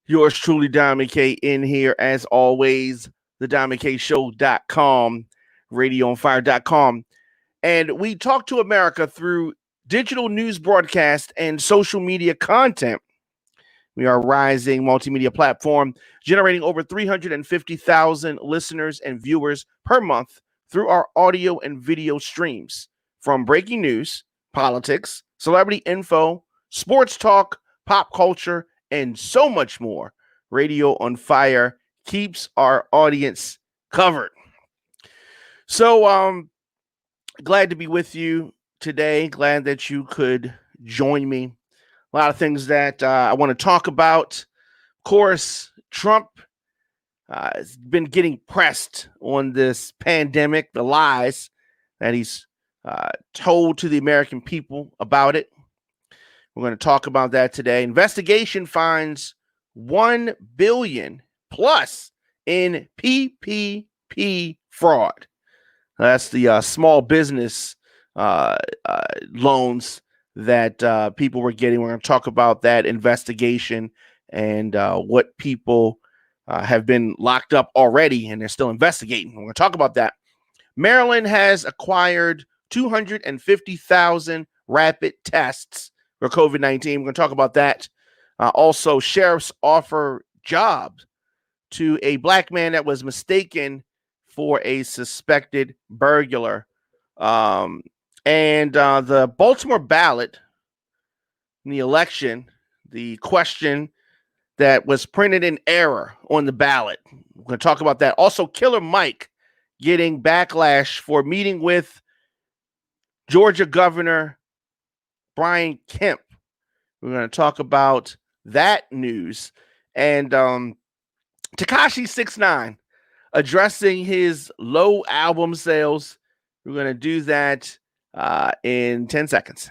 Yours truly, Diamond K, in here as always, the DiamondKShow.com, RadioOnFire.com. And we talk to America through digital news broadcast and social media content. We are a rising multimedia platform generating over 350,000 listeners and viewers per month through our audio and video streams. From breaking news, politics, celebrity info, sports talk, pop culture, and so much more, Radio on Fire keeps our audience covered. So, glad to be with you today. Glad that you could join me. A lot of things that I want to talk about. Of course, Trump has been getting pressed on this pandemic, the lies that he's told to the American people about it. We're going to talk about that today. Investigation finds $1 billion plus in PPP fraud. That's the small business loans that people were getting. We're going to talk about that investigation and what people have been locked up already and they're still investigating. We're going to talk about that. Maryland has acquired 250,000 rapid tests for COVID-19. We're going to talk about that. Also, sheriffs offer jobs to a black man that was mistaken for a suspected burglar. And the Baltimore ballot in the election, the question that was printed in error on the ballot. We're going to talk about that. Also, Killer Mike getting backlash for meeting with Georgia Governor Gov Kemp. We're going to talk about that news. And Tekashi 6ix9ine addressing his low album sales. We're going to do that in 10 seconds.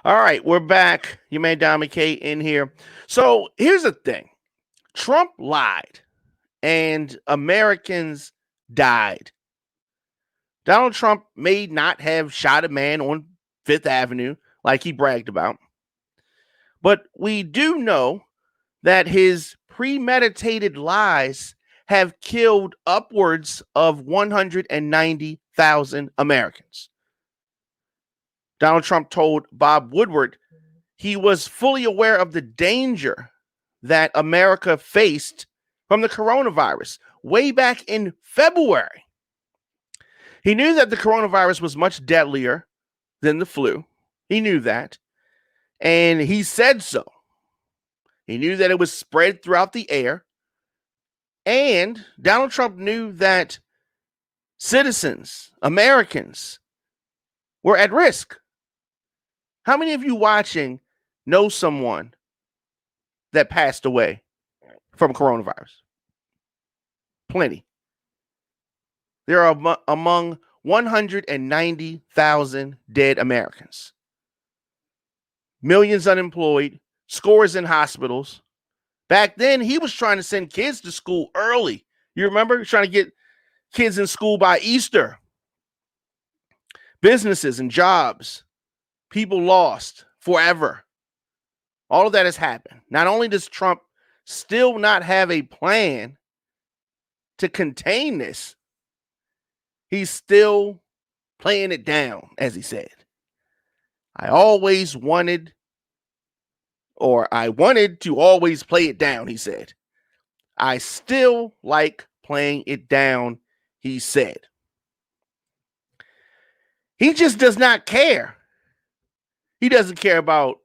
All right, we're back. Your man Diamond K in here. So here's the thing. Trump lied and Americans died. Donald Trump may not have shot a man on Fifth Avenue like he bragged about, but we do know that his premeditated lies have killed upwards of 190,000 Americans. Donald Trump told Bob Woodward he was fully aware of the danger that America faced from the coronavirus way back in February. He knew that the coronavirus was much deadlier than the flu. He knew that. And he said so. He knew that it was spread throughout the air. And Donald Trump knew that citizens, Americans, were at risk. How many of you watching know someone that passed away from coronavirus? Plenty. There are among 190,000 dead Americans. Millions unemployed, scores in hospitals. Back then, he was trying to send kids to school early. You remember? He was trying to get kids in school by Easter. Businesses and jobs, people lost forever. All of that has happened. Not only does Trump still not have a plan to contain this, he's still playing it down, as he said. I wanted to always play it down, he said. I still like playing it down, he said. He just does not care. He doesn't care about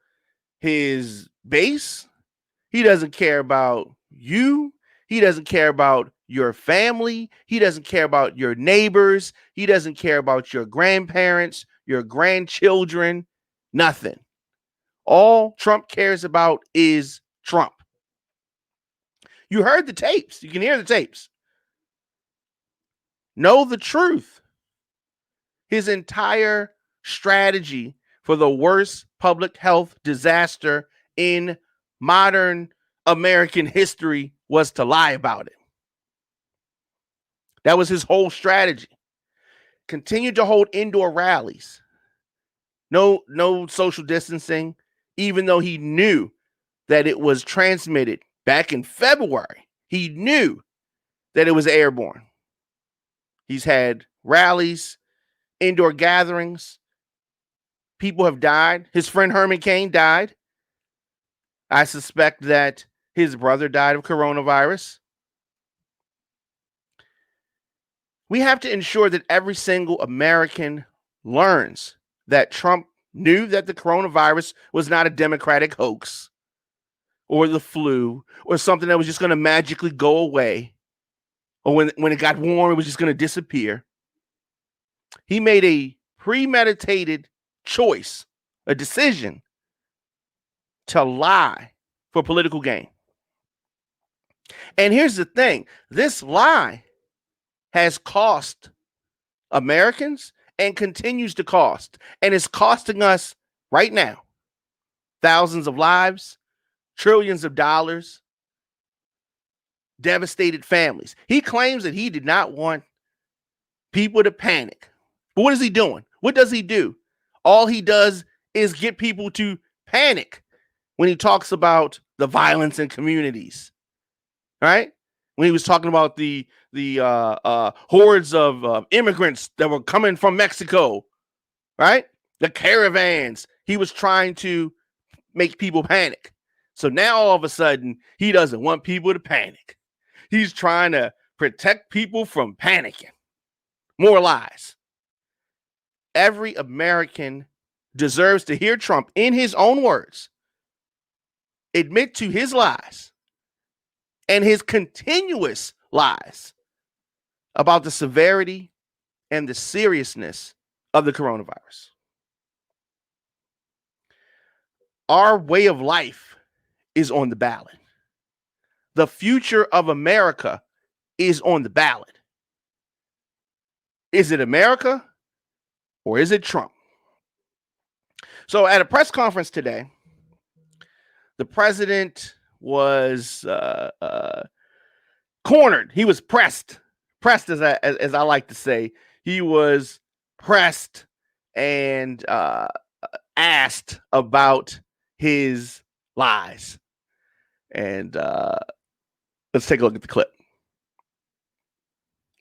his base. He doesn't care about you. He doesn't care about your family. He doesn't care about your neighbors. He doesn't care about your grandparents, your grandchildren, nothing. All Trump cares about is Trump. You heard the tapes. You can hear the tapes. Know the truth. His entire strategy for the worst public health disaster in modern American history was to lie about it. That was his whole strategy. continued to hold indoor rallies. No social distancing, even though he knew that it was transmitted back in February. He knew that it was airborne. He's had rallies, indoor gatherings. People have died. His friend Herman Cain died. I suspect that his brother died of coronavirus. We have to ensure that every single American learns that Trump knew that the coronavirus was not a Democratic hoax or the flu or something that was just going to magically go away, or when it got warm, it was just going to disappear. He made a premeditated choice, a decision to lie for political gain. And here's the thing. This lie has cost Americans and continues to cost, and it's costing us right now thousands of lives, trillions of dollars, devastated families. He claims that he did not want people to panic. But what is he doing? What does he do? All he does is get people to panic when he talks about the violence in communities, right? When he was talking about the hordes of immigrants that were coming from Mexico, right? The caravans. He was trying to make people panic. So now all of a sudden, he doesn't want people to panic. He's trying to protect people from panicking. More lies. Every American deserves to hear Trump, in his own words, admit to his lies and his continuous lies about the severity and the seriousness of the coronavirus. Our way of life is on the ballot. The future of America is on the ballot. Is it America or is it Trump? So at a press conference today, the president was cornered. He was pressed as I like to say. He was pressed and asked about his lies. And let's take a look at the clip.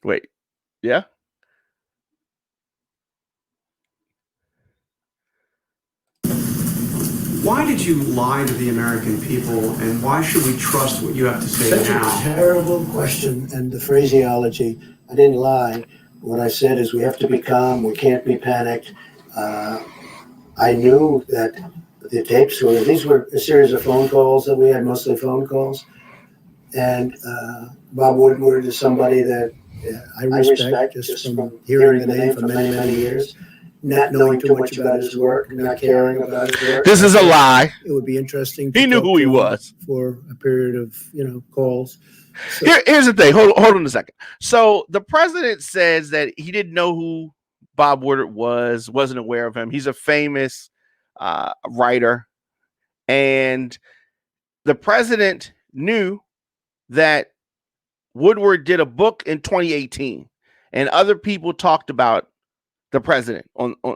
Wait, yeah? Why did you lie to the American people, and why should we trust what you have to say now? Such a terrible question, and the phraseology. I didn't lie. What I said is we have to be calm. We can't be panicked. I knew that the tapes these were a series of phone calls that we had, mostly phone calls. And Bob Woodward is somebody that I respect just from hearing the name for many, many years. Not knowing too much about his work, not caring about his work. This is a lie. It would be interesting. He knew who he was for a period of, calls. So, here's the thing. Hold on a second. So the president says that he didn't know who Bob Woodward was, wasn't aware of him. He's a famous writer, and the president knew that Woodward did a book in 2018, and other people talked about the president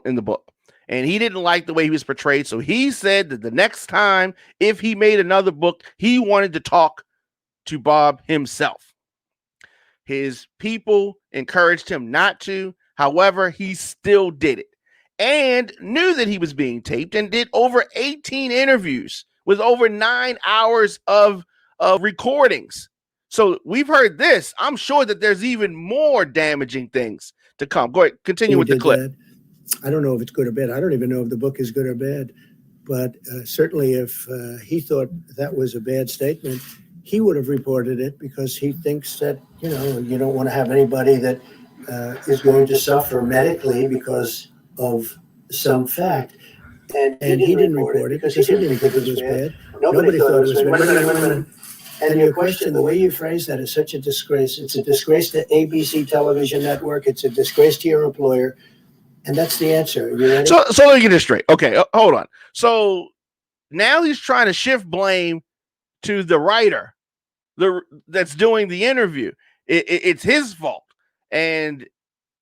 in the book, and he didn't like the way he was portrayed. So he said that the next time, if he made another book, he wanted to talk to Bob himself. His people encouraged him not to. However, he still did it and knew that he was being taped and did over 18 interviews with over 9 hours of recordings. So we've heard this. I'm sure that there's even more damaging things to come. Go ahead, continue with the clip. That. I don't know if it's good or bad. I don't even know if the book is good or bad. But certainly if he thought that was a bad statement, he would have reported it, because he thinks that, you don't want to have anybody that is going to suffer medically because of some fact. And he didn't report it because he didn't think it was bad. Nobody thought it was bad. And your question, the way you phrase that is such a disgrace. It's a disgrace to ABC television network. It's a disgrace to your employer. And that's the answer. You ready? So let me get this straight. Okay, hold on. So now he's trying to shift blame to the writer that's doing the interview. It's his fault. And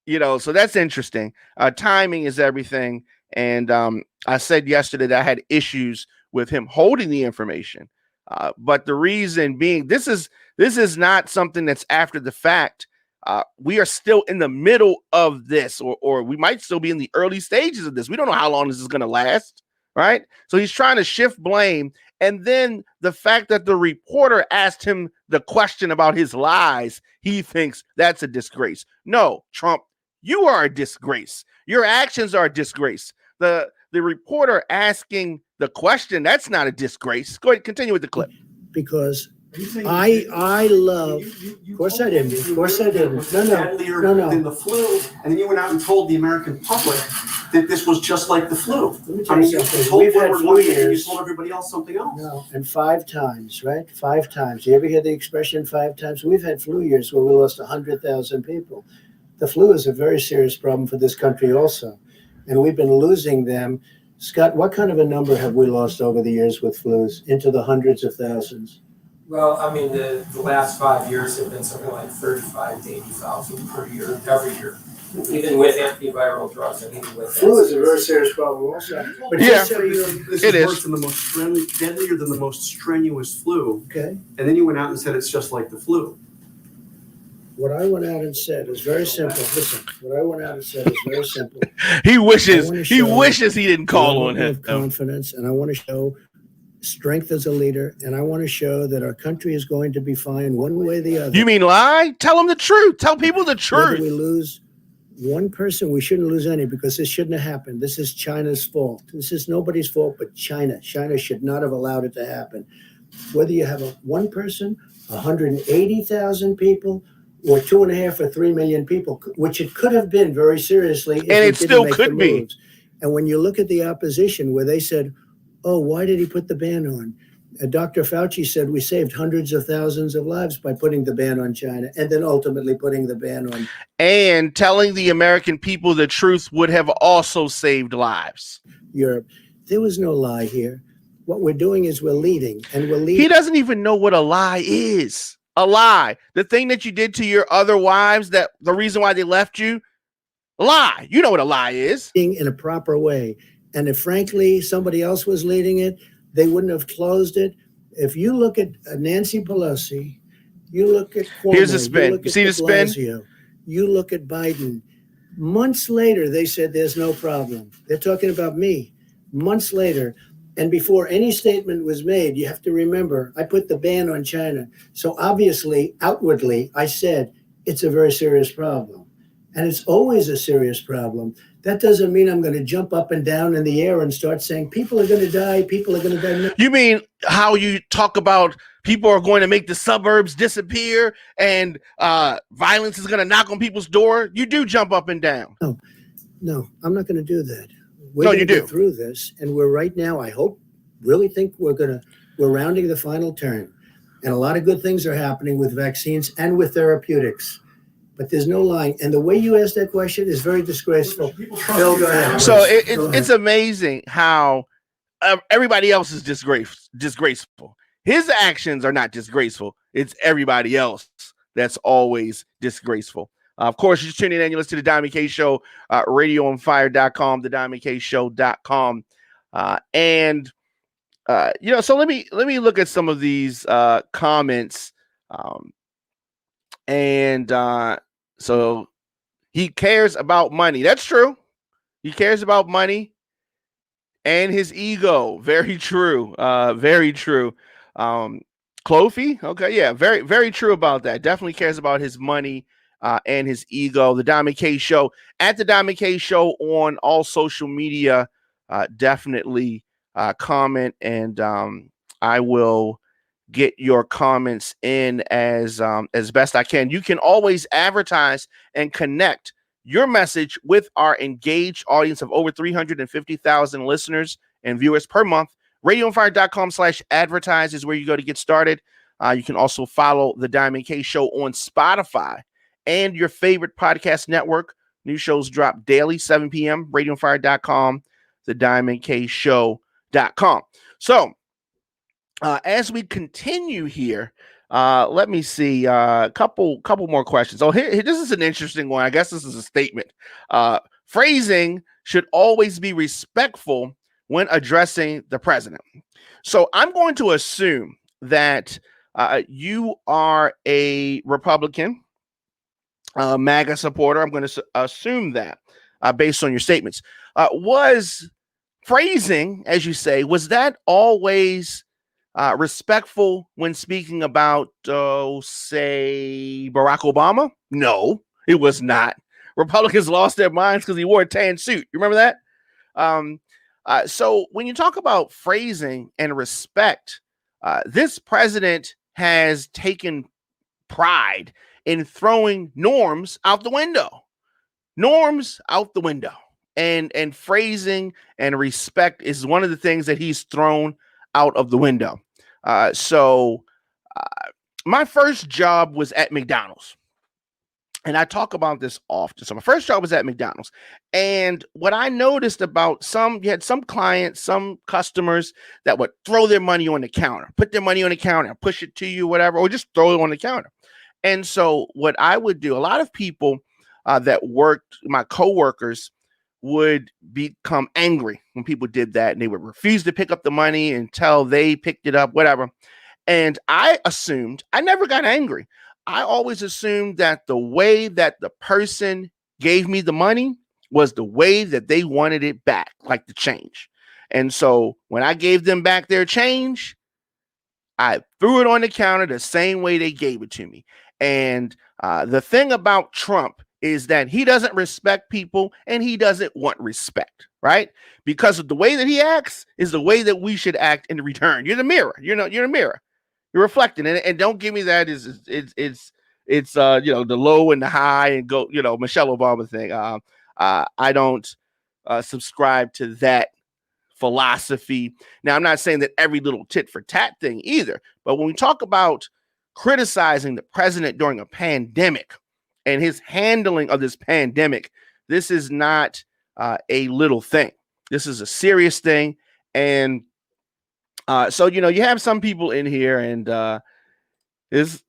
So that's interesting. Timing is everything. And I said yesterday that I had issues with him holding the information. But the reason being, this is not something that's after the fact. We are still in the middle of this, or we might still be in the early stages of this. We don't know how long this is going to last, right? So he's trying to shift blame. And then the fact that the reporter asked him the question about his lies, he thinks that's a disgrace. No, Trump, you are a disgrace. Your actions are a disgrace. The reporter asking the question, that's not a disgrace. Go ahead, continue with the clip. Because I love. Of course I didn't. Of course I didn't. No. Than the flu, and then you went out and told the American public that this was just like the flu. Let me tell you something. We've had flu one thing and you years. told everybody else something else. No, and 5 times, right? 5 times. You ever hear the expression 5 times? We've had flu years where we lost 100,000 people. The flu is a very serious problem for this country also, and we've been losing them. Scott, what kind of a number have we lost over the years with flus? Into the hundreds of thousands. Well, I mean, the last 5 years have been something like 35 to 80,000 per year, every year, even with antiviral drugs and even with Flu is a very serious problem also. But Yeah. just so This It is is. worse than the most deadlier than the most strenuous flu. okay. And then you went out and said it's just like the flu. What I went out and said is very simple. Listen, what I went out and said is very simple. He wishes I wanna he show wishes he didn't call on him. Of confidence, and I want to show strength as a leader, and I want to show that our country is going to be fine one way or the other. You mean lie? Tell them the truth. Tell people the Whether truth. we lose one person, we shouldn't lose any, because this shouldn't have happened. This is China's fault. This is nobody's fault but China. China should not have allowed it to happen. Whether you have one person, 180,000 people, or 2.5 or 3 million people, which it could have been very seriously, if And we it didn't still make could the be. moves. And when you look at the opposition, where they said, "Oh, why did he put the ban on?" Dr. Fauci said we saved hundreds of thousands of lives by putting the ban on China, and then ultimately putting the ban on And telling the American people the truth would have also saved lives. Europe. There was no lie here. What we're doing is we're leading, and we're leading. He doesn't even know what a lie is. A lie. The thing that you did to your other wives, that the reason why they left you, lie. You know what a lie is. in a proper way. And if, frankly, somebody else was leading it, they wouldn't have closed it. If you look at Nancy Pelosi, you look at Cuomo, Here's the spin. look You at see the spin? Blasio, you look at Biden. Months later, they said there's no problem. They're talking about me. Months later, and before any statement was made, you have to remember, I put the ban on China. So obviously, outwardly, I said it's a very serious problem. And it's always a serious problem. That doesn't mean I'm going to jump up and down in the air and start saying people are going to die, people are going to die. No. You mean how you talk about people are going to make the suburbs disappear and violence is going to knock on people's door? You do jump up and down. No, I'm not going to do that. We're No, going you to do. get through this, and we're right now, I hope, really think we're rounding the final turn. And a lot of good things are happening with vaccines and with therapeutics. But there's no lying. And the way you asked that question is very disgraceful. Phil, go ahead. So Go ahead. it's amazing how everybody else is disgraceful. His actions are not disgraceful. It's everybody else that's always disgraceful. Of course, you're tuning in. You listen to the Diamond K Show, radioonfire.com, the diamondkshow.com. So let me look at some of these comments. So he cares about money. That's true. He cares about money and his ego. Very true. Very true. Clofy. Okay. Yeah. Very, very true about that. Definitely cares about his money and his ego. The Diamond K Show, at the Diamond K Show on all social media. Definitely comment, and I will get your comments in as best I can. You can always advertise and connect your message with our engaged audience of over 350,000 listeners and viewers per month. RadioOnFire.com/advertise is where you go to get started. You can also follow the Diamond K Show on Spotify and your favorite podcast network. New shows drop daily, 7 p.m. RadioOnFire.com, the DiamondKShow.com. So, as we continue here, Let me see. Couple more questions. Oh, this is an interesting one. I guess this is a statement. Phrasing should always be respectful when addressing the president. So I'm going to assume that you are a Republican, MAGA supporter. I'm going to assume that based on your statements. Was phrasing, as you say, was that always respectful when speaking about, say, Barack Obama? No, it was not. Republicans lost their minds because he wore a tan suit. You remember that? So when you talk about phrasing and respect, this president has taken pride in throwing norms out the window. Norms out the window. And phrasing and respect is one of the things that he's thrown out of the window. So my first job was at McDonald's. And I talk about this often. So my first job was at McDonald's. And what I noticed about you had some clients, some customers that would throw their money on the counter, put their money on the counter, push it to you, whatever, or just throw it on the counter. And so what I would do, a lot of people that worked, my coworkers, would become angry when people did that. And they would refuse to pick up the money until they picked it up, whatever. And I never got angry. I always assumed that the way that the person gave me the money was the way that they wanted it back, like the change. And so when I gave them back their change, I threw it on the counter the same way they gave it to me. And the thing about Trump is that he doesn't respect people and he doesn't want respect, right? Because of the way that he acts is the way that we should act in return. You're the mirror. You're a mirror. You're reflecting, and don't give me that it's the low and the high and go, Michelle Obama thing. I don't subscribe to that philosophy. Now, I'm not saying that every little tit for tat thing either, but when we talk about criticizing the president during a pandemic and his handling of this pandemic, this is not a little thing. This is a serious thing, and so, you have some people in here, and this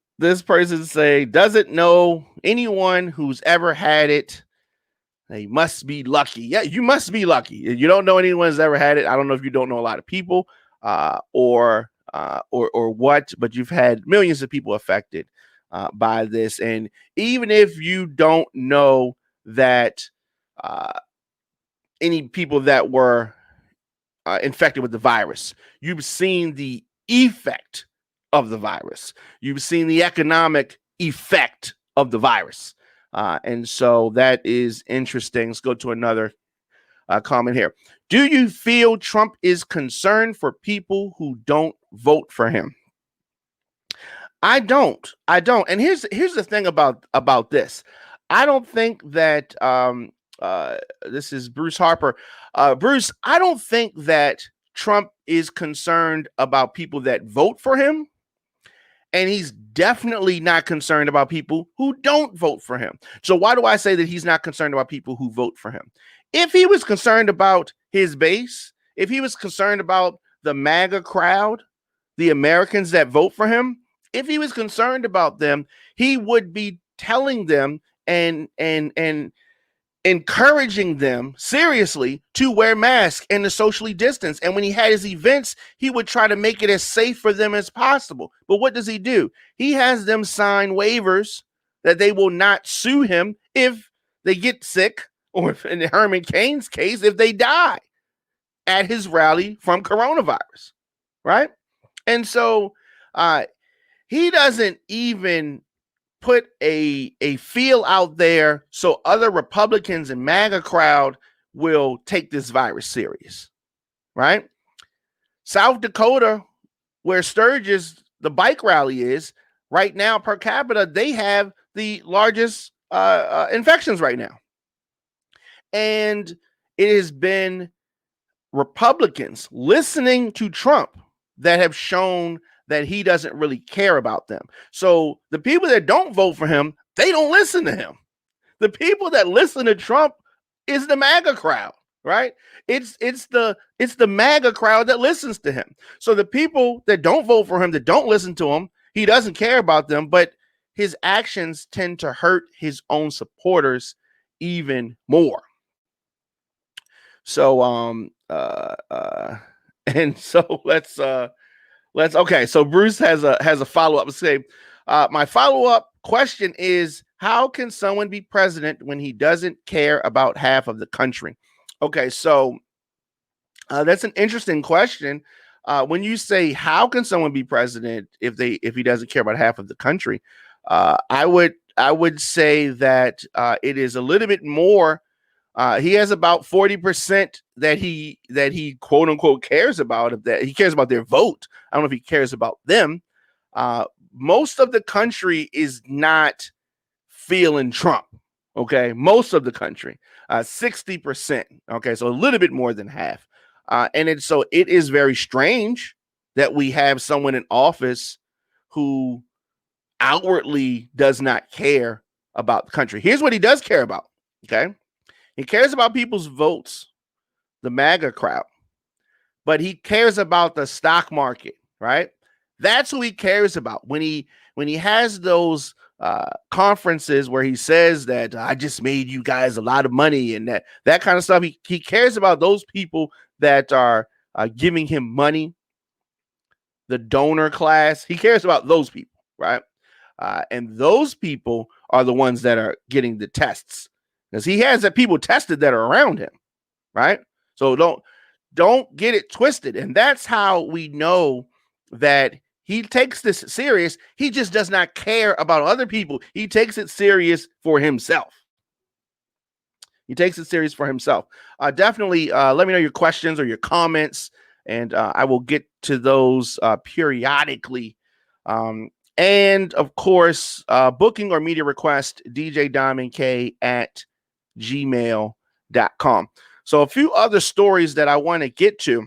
person say doesn't know anyone who's ever had it. They must be lucky. Yeah, you must be lucky. You don't know anyone who's ever had it. I don't know if you don't know a lot of people or what, but you've had millions of people affected by this. And even if you don't know that any people that were infected with the virus, you've seen the effect of the virus. You've seen the economic effect of the virus. And so that is interesting. Let's go to another comment here. Do you feel Trump is concerned for people who don't vote for him? I don't. And here's the thing about this. I don't think that this is Bruce Harper. Bruce, I don't think that Trump is concerned about people that vote for him. And he's definitely not concerned about people who don't vote for him. So why do I say that he's not concerned about people who vote for him? If he was concerned about his base, if he was concerned about the MAGA crowd, the Americans that vote for him, if he was concerned about them, he would be telling them and encouraging them seriously to wear masks and to socially distance. And when he had his events, he would try to make it as safe for them as possible. But what does he do? He has them sign waivers that they will not sue him if they get sick, or if, in Herman Cain's case, if they die at his rally from coronavirus, right? And so he doesn't even put a feel out there so other Republicans and MAGA crowd will take this virus serious, right? South Dakota, where Sturgis, the bike rally is, right now per capita, they have the largest infections right now. And it has been Republicans listening to Trump that have shown that he doesn't really care about them. So the people that don't vote for him, they don't listen to him. The people that listen to Trump is the MAGA crowd, right? It's the MAGA crowd that listens to him. So the people that don't vote for him, that don't listen to him, he doesn't care about them, but his actions tend to hurt his own supporters even more. So and so let's okay. So Bruce has a follow-up. Say, my follow-up question is, how can someone be president when he doesn't care about half of the country? Okay, so that's an interesting question. When you say how can someone be president if he doesn't care about half of the country, I would say that it is a little bit more. He has about 40% that he quote unquote cares about. That he cares about their vote. I don't know if he cares about them. Most of the country is not feeling Trump. Okay, most of the country, 60%. Okay, so a little bit more than half. So it is very strange that we have someone in office who outwardly does not care about the country. Here's what he does care about. Okay, he cares about people's votes, the MAGA crowd, but he cares about the stock market, right? That's who he cares about. When he has those conferences where he says that I just made you guys a lot of money and that kind of stuff, he cares about those people that are giving him money, the donor class. He cares about those people, right? And those people are the ones that are getting the tests, because he has the people tested that are around him, right? So don't get it twisted. And that's how we know that he takes this serious. He just does not care about other people. He takes it serious for himself. Definitely let me know your questions or your comments, and I will get to those periodically. And of course, booking or media request, djdiamondk@gmail.com. So a few other stories that I want to get to.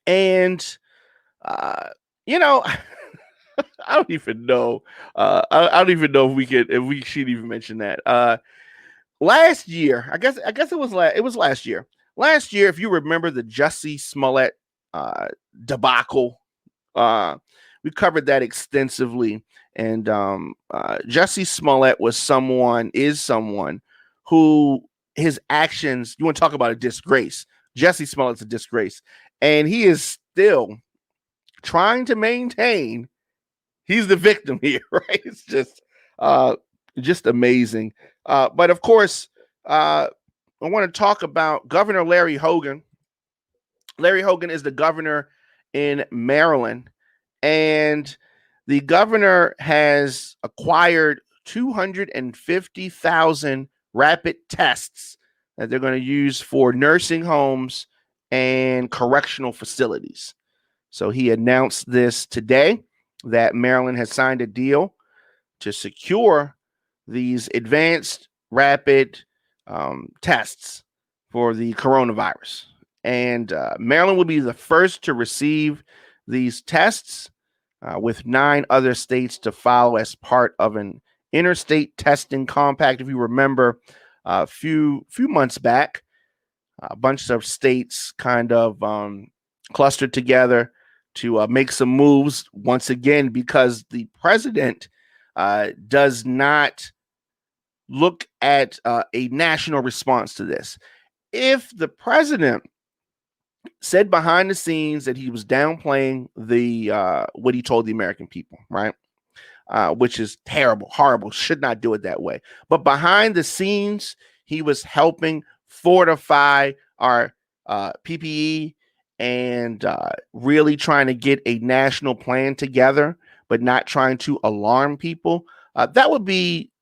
And, I don't even know. I don't even know if we should even mention that. Last year, I guess it was last year. Last year, if you remember the Jussie Smollett debacle, we covered that extensively. And Jussie Smollett is someone who his actions, you want to talk about a disgrace. Jussie Smollett's a disgrace. And he is still trying to maintain he's the victim here, right? It's just amazing. But of course, I want to talk about Governor Larry Hogan. Larry Hogan is the governor in Maryland, and the governor has acquired 250,000 rapid tests that they're going to use for nursing homes and correctional facilities. So he announced this today, that Maryland has signed a deal to secure these advanced rapid tests for the coronavirus. And Maryland will be the first to receive these tests, with 9 other states to follow as part of an interstate testing compact. If you remember, a few months back, a bunch of states kind of clustered together to make some moves once again, because the president does not look at a national response to this. If the president said behind the scenes that he was downplaying the what he told the American people, right? Which is terrible, horrible, should not do it that way. But behind the scenes, he was helping fortify our PPE and really trying to get a national plan together, but not trying to alarm people. That would be,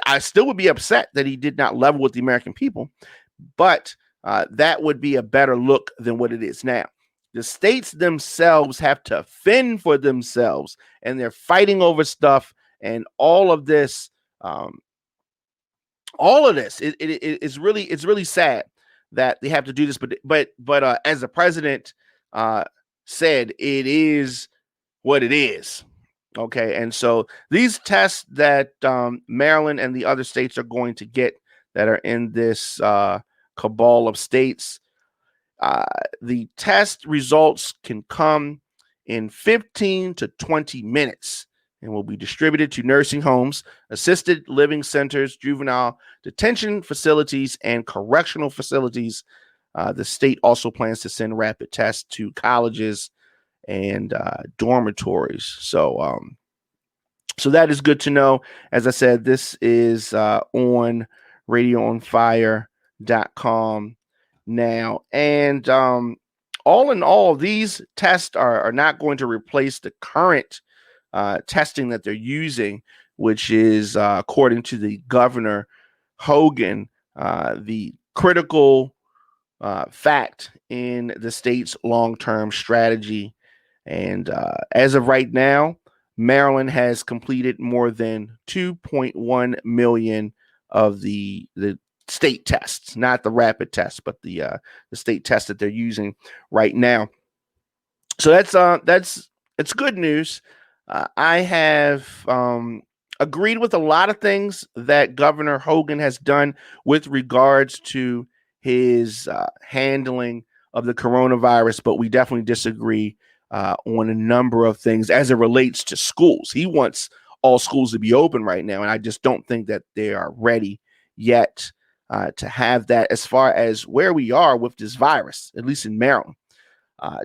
I still would be upset that he did not level with the American people, but that would be a better look than what it is now. The states themselves have to fend for themselves, and they're fighting over stuff, and all of this. It's really sad that they have to do this, but as the president said, it is what it is. Okay, and so these tests that Maryland and the other states are going to get, that are in this cabal of states, the test results can come in 15 to 20 minutes and will be distributed to nursing homes, assisted living centers, juvenile detention facilities, and correctional facilities. The state also plans to send rapid tests to colleges and dormitories. So that is good to know. As I said, this is on radioonfire.com now. And all in all, these tests are not going to replace the current testing that they're using, which is, according to the Governor Hogan, the critical fact in the state's long-term strategy. And as of right now, Maryland has completed more than 2.1 million of the state tests, not the rapid tests, but the state tests that they're using right now. So that's good news. I have agreed with a lot of things that Governor Hogan has done with regards to his handling of the coronavirus, but we definitely disagree on a number of things as it relates to schools. He wants all schools to be open right now, and I just don't think that they are ready yet to have that. As far as where we are with this virus, at least in Maryland,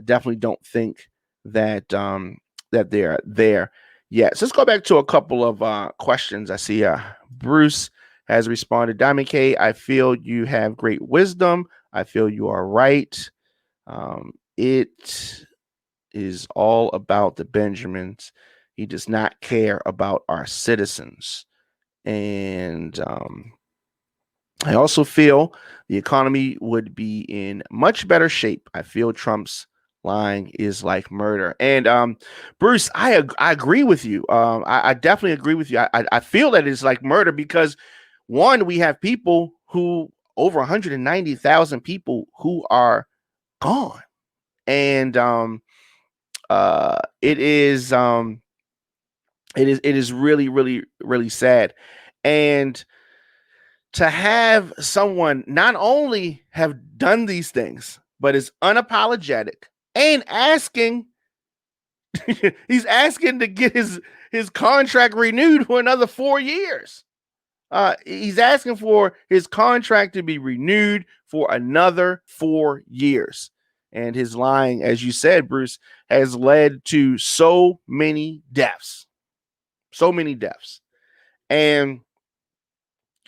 definitely don't think that that they're there yet. So let's go back to a couple of questions. I see Bruce has responded. Diamond K, I feel you have great wisdom. I feel you are right. It is all about the Benjamins. He does not care about our citizens. And I also feel the economy would be in much better shape. I feel Trump's lying is like murder. And Bruce, I agree with you. I definitely agree with you. I feel that it's like murder because, one, we have people who, over 190,000 people who are gone. And it is really, really, really sad. And to have someone not only have done these things, but is unapologetic and asking, he's asking to get his contract renewed for another 4 years. He's asking for his contract to be renewed for another 4 years. And his lying, as you said, Bruce, has led to so many deaths. So many deaths. And,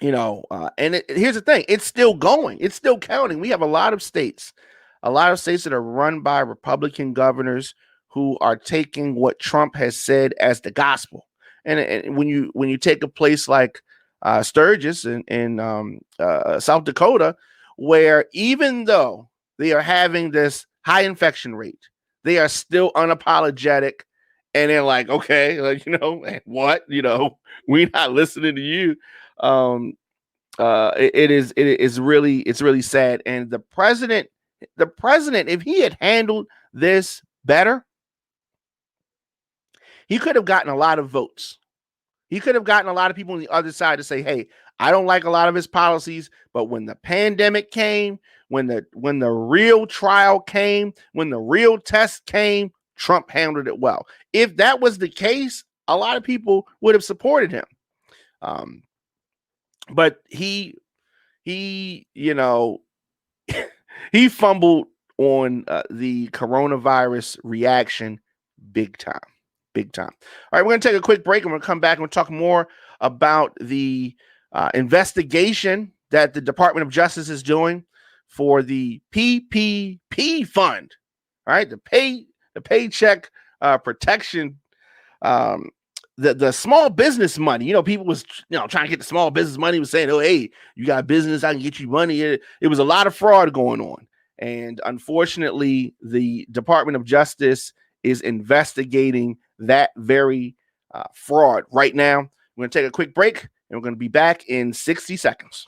you know, here's the thing. It's still going. It's still counting. We have a lot of states that are run by Republican governors who are taking what Trump has said as the gospel. And when you take a place like Sturgis in South Dakota, where even though they are having this high infection rate, they are still unapologetic. And they're like, okay, like, you know, what, you know, we're not listening to you. It's really sad. And the president, if he had handled this better, he could have gotten a lot of votes. He could have gotten a lot of people on the other side to say, hey, I don't like a lot of his policies, but when the pandemic came, when the real trial came, when the real test came, Trump handled it well. If that was the case, a lot of people would have supported him. But he you know, he fumbled on the coronavirus reaction big time. All right, we're going to take a quick break and we'll come back and we'll talk more about the investigation that the Department of Justice is doing for the PPP fund. All right, the paycheck protection, the small business money. You know, people was trying to get the small business money, was saying, oh, hey, you got business, I can get you money. It was a lot of fraud going on. And unfortunately, the Department of Justice is investigating that very fraud right now. We're going to take a quick break and we're going to be back in 60 seconds.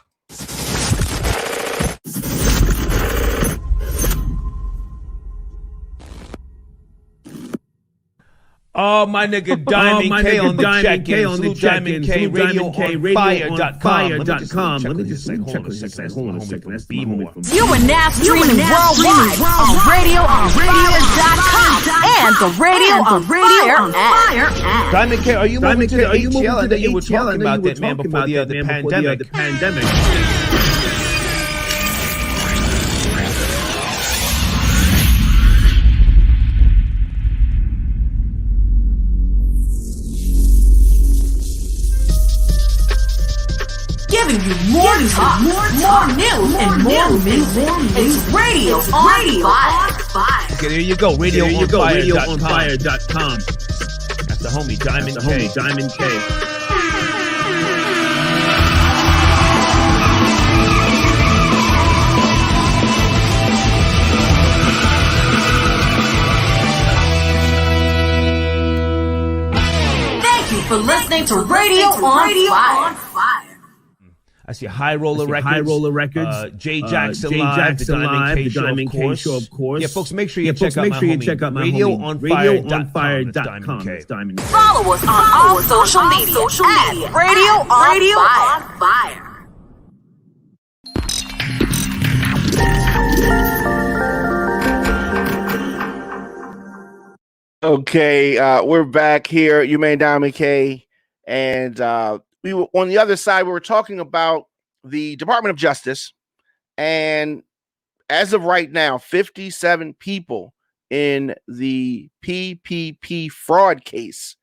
Oh, my nigga, Diamond K on the check-in. Salute Diamond K, radioonfire.com. Let me just check a second. Hold on a second. That's the moment. You are now streaming worldwide on radioonfire.com and and the radio on fire app. Diamond K, are you moving to the ATL? I know you were talking about that, man, before the pandemic. Giving you more talk, more news, and more music. It's radio on fire. Okay, there you go. RadioOnFire.com. That's the homie Diamond K. Thank you for listening to Radio on Fire. I see High Roller Records, Jay Jackson Live, the Diamond K Show, of course. Yeah, folks, make sure you check out my homie. RadioOnFire.com. Diamond K. Follow us on all social media at Radio on Fire. Okay, we're back here. You man, Diamond K, and we were on the other side. We were talking about the Department of Justice, and as of right now, 57 people in the PPP fraud cases.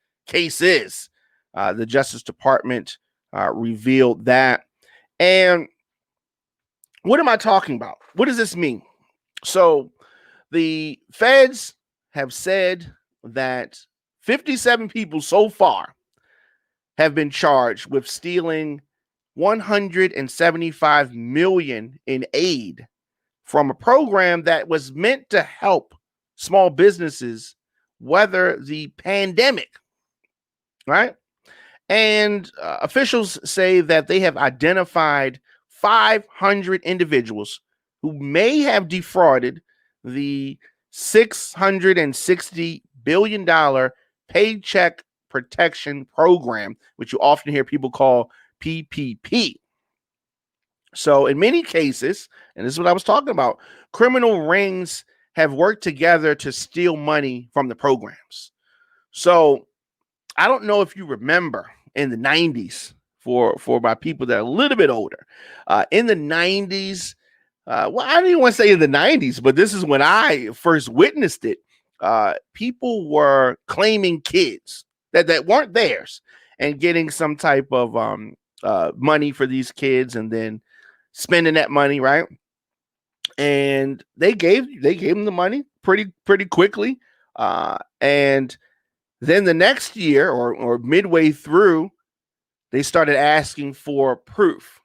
The Justice Department revealed that. And what am I talking about? What does this mean? So the feds have said that 57 people so far have been charged with stealing $175 million in aid from a program that was meant to help small businesses weather the pandemic, right? And officials say that they have identified 500 individuals who may have defrauded the $660 billion Paycheck Protection Program, which you often hear people call PPP. So in many cases, and this is what I was talking about, criminal rings have worked together to steal money from the programs. So I don't know if you remember in the 90s, for my people that are a little bit older, in the 90s, well, I don't even want to say in the 90s, but this is when I first witnessed it. People were claiming kids that weren't theirs and getting some type of money for these kids and then spending that money, right? And they gave them the money pretty quickly. And then the next year or midway through, they started asking for proof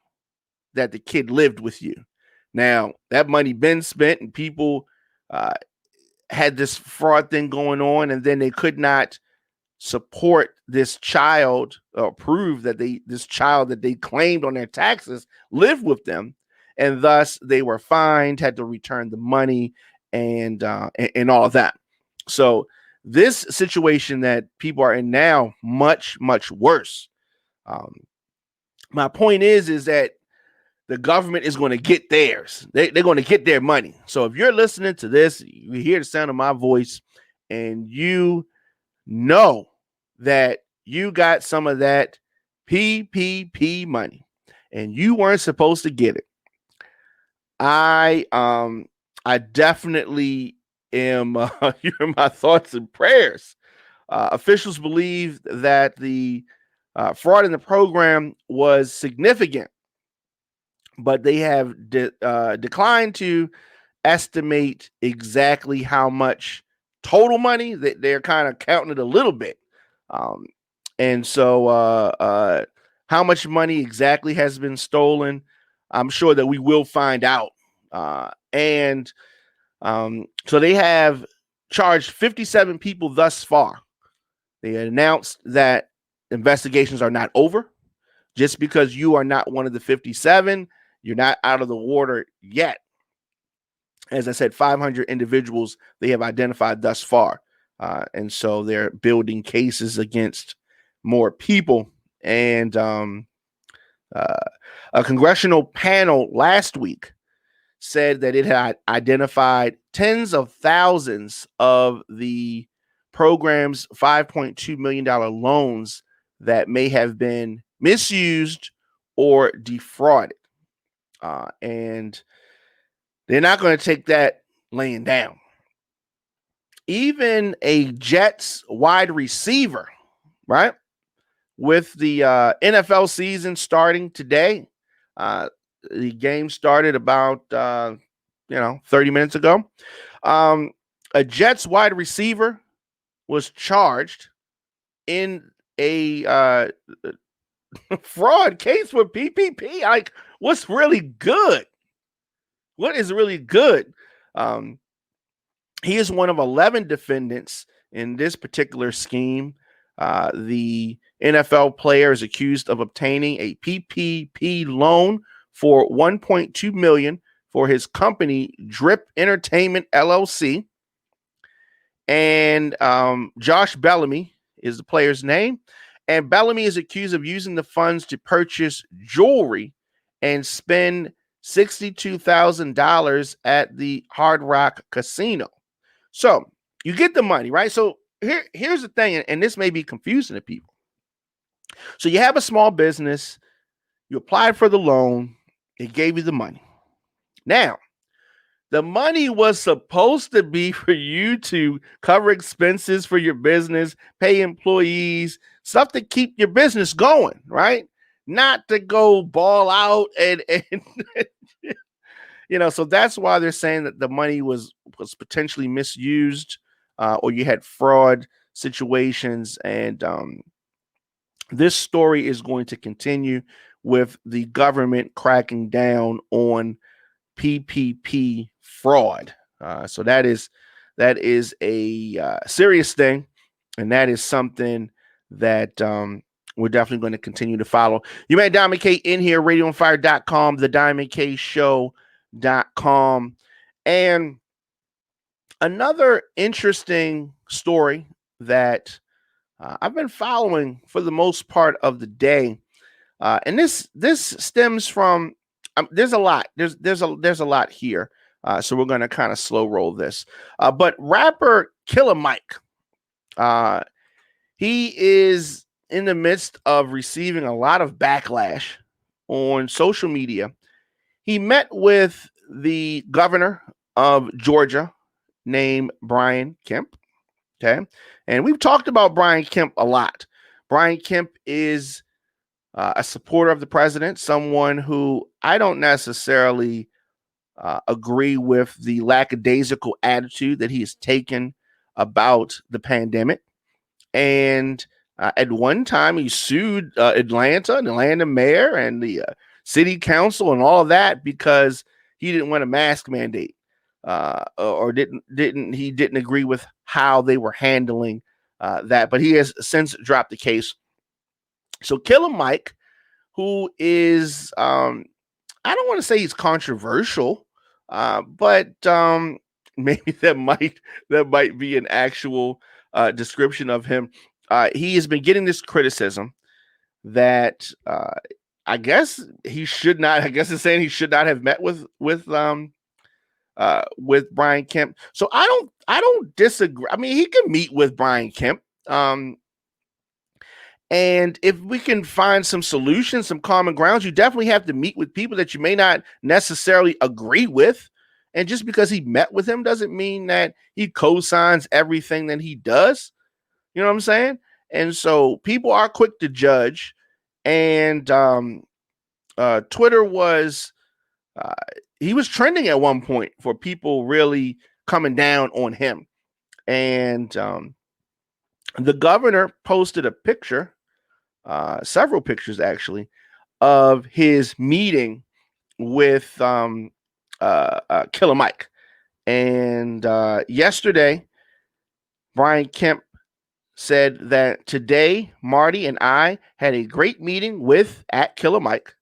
that the kid lived with you. Now, that money been spent and people had this fraud thing going on, and then they could not support this child or prove that this child that they claimed on their taxes lived with them, and thus they were fined, had to return the money, and all of that. So this situation that people are in now, much worse. My point is that the government is going to get theirs. They're going to get their money. So if you're listening to this, you hear the sound of my voice, and you know that you got some of that PPP money, and you weren't supposed to get it, I definitely am. You're my thoughts and prayers. Officials believe that the fraud in the program was significant, but they have declined to estimate exactly how much total money. They're kind of counting it a little bit. And so how much money exactly has been stolen, I'm sure that we will find out. So they have charged 57 people thus far. They announced that investigations are not over. Just because you are not one of the 57, you're not out of the water yet. As I said, 500 individuals they have identified thus far. And so they're building cases against more people. And a congressional panel last week said that it had identified tens of thousands of the programs $5.2 million loans that may have been misused or defrauded. And they're not going to take that laying down. Even a Jets wide receiver, right? With the NFL season starting today, the game started about 30 minutes ago. A Jets wide receiver was charged in a fraud case with PPP. Like, what's really good? What is really good? He is one of 11 defendants in this particular scheme. The NFL player is accused of obtaining a PPP loan for $1.2 million for his company, Drip Entertainment LLC. And Josh Bellamy is the player's name. And Bellamy is accused of using the funds to purchase jewelry and spend $62,000 at the Hard Rock Casino. So you get the money, right? So here's the thing, and this may be confusing to people. So you have a small business, you applied for the loan, they gave you the money. Now, the money was supposed to be for you to cover expenses for your business, pay employees, stuff to keep your business going, right? Not to go ball out and so that's why they're saying that the money was potentially misused, or you had fraud situations. And this story is going to continue with the government cracking down on PPP fraud. So that is a serious thing, and that is something that we're definitely going to continue to follow. You may Diamond K in here, radioonfire.com, the Diamond K Show.com. And another interesting story that I've been following for the most part of the day, and this stems from there's a lot. There's a lot here. So we're going to kind of slow roll this. But rapper Killer Mike, he is in the midst of receiving a lot of backlash on social media. He met with the governor of Georgia named Brian Kemp. Okay. And we've talked about Brian Kemp a lot. Brian Kemp is a supporter of the president, someone who I don't necessarily agree with the lackadaisical attitude that he has taken about the pandemic. And at one time, he sued Atlanta mayor and the city council and all of that because he didn't want a mask mandate, or didn't agree with how they were handling that. But he has since dropped the case. So Killer Mike, who is I don't want to say he's controversial, but maybe that might be an actual description of him. He has been getting this criticism that I guess he should not. I guess it's saying he should not have met with Brian Kemp. So I don't disagree. I mean, he can meet with Brian Kemp. And if we can find some solutions, some common grounds, you definitely have to meet with people that you may not necessarily agree with. And just because he met with him doesn't mean that he co-signs everything that he does. You know what I'm saying? And so people are quick to judge. And Twitter was he was trending at one point for people really coming down on him. And the governor posted a picture, several pictures actually, of his meeting with Killer Mike. And yesterday, Brian Kemp said that today, Marty and I had a great meeting at Killer Mike.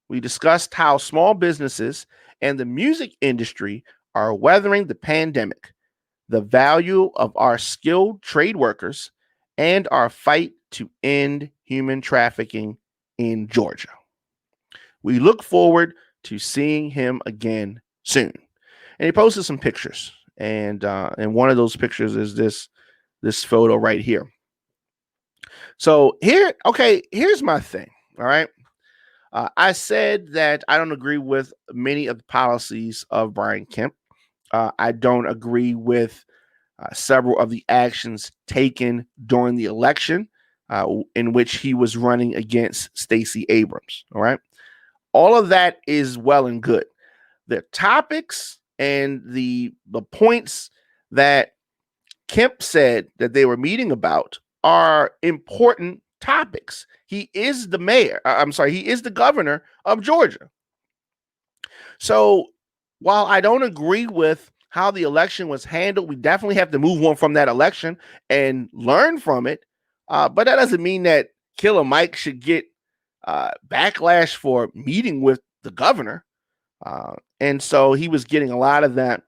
We discussed how small businesses and the music industry are weathering the pandemic, the value of our skilled trade workers, and our fight to end human trafficking in Georgia. We look forward to seeing him again soon. And he posted some pictures. And one of those pictures is this this photo right here. So here's my thing. All right. I said that I don't agree with many of the policies of Brian Kemp. I don't agree with several of the actions taken during the election in which he was running against Stacey Abrams. All right. All of that is well and good. The topics and the points that Kemp said that they were meeting about are important topics. He is the mayor. He is the governor of Georgia. So while I don't agree with how the election was handled, we definitely have to move on from that election and learn from it. But that doesn't mean that Killer Mike should get backlash for meeting with the governor. And so he was getting a lot of that.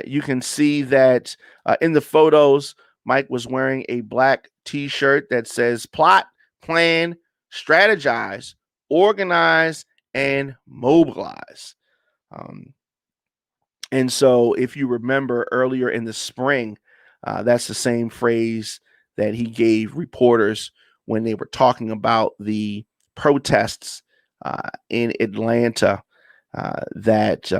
You can see that in the photos, Mike was wearing a black t-shirt that says plot, plan, strategize, organize, and mobilize. And so if you remember earlier in the spring, that's the same phrase that he gave reporters when they were talking about the protests in Atlanta that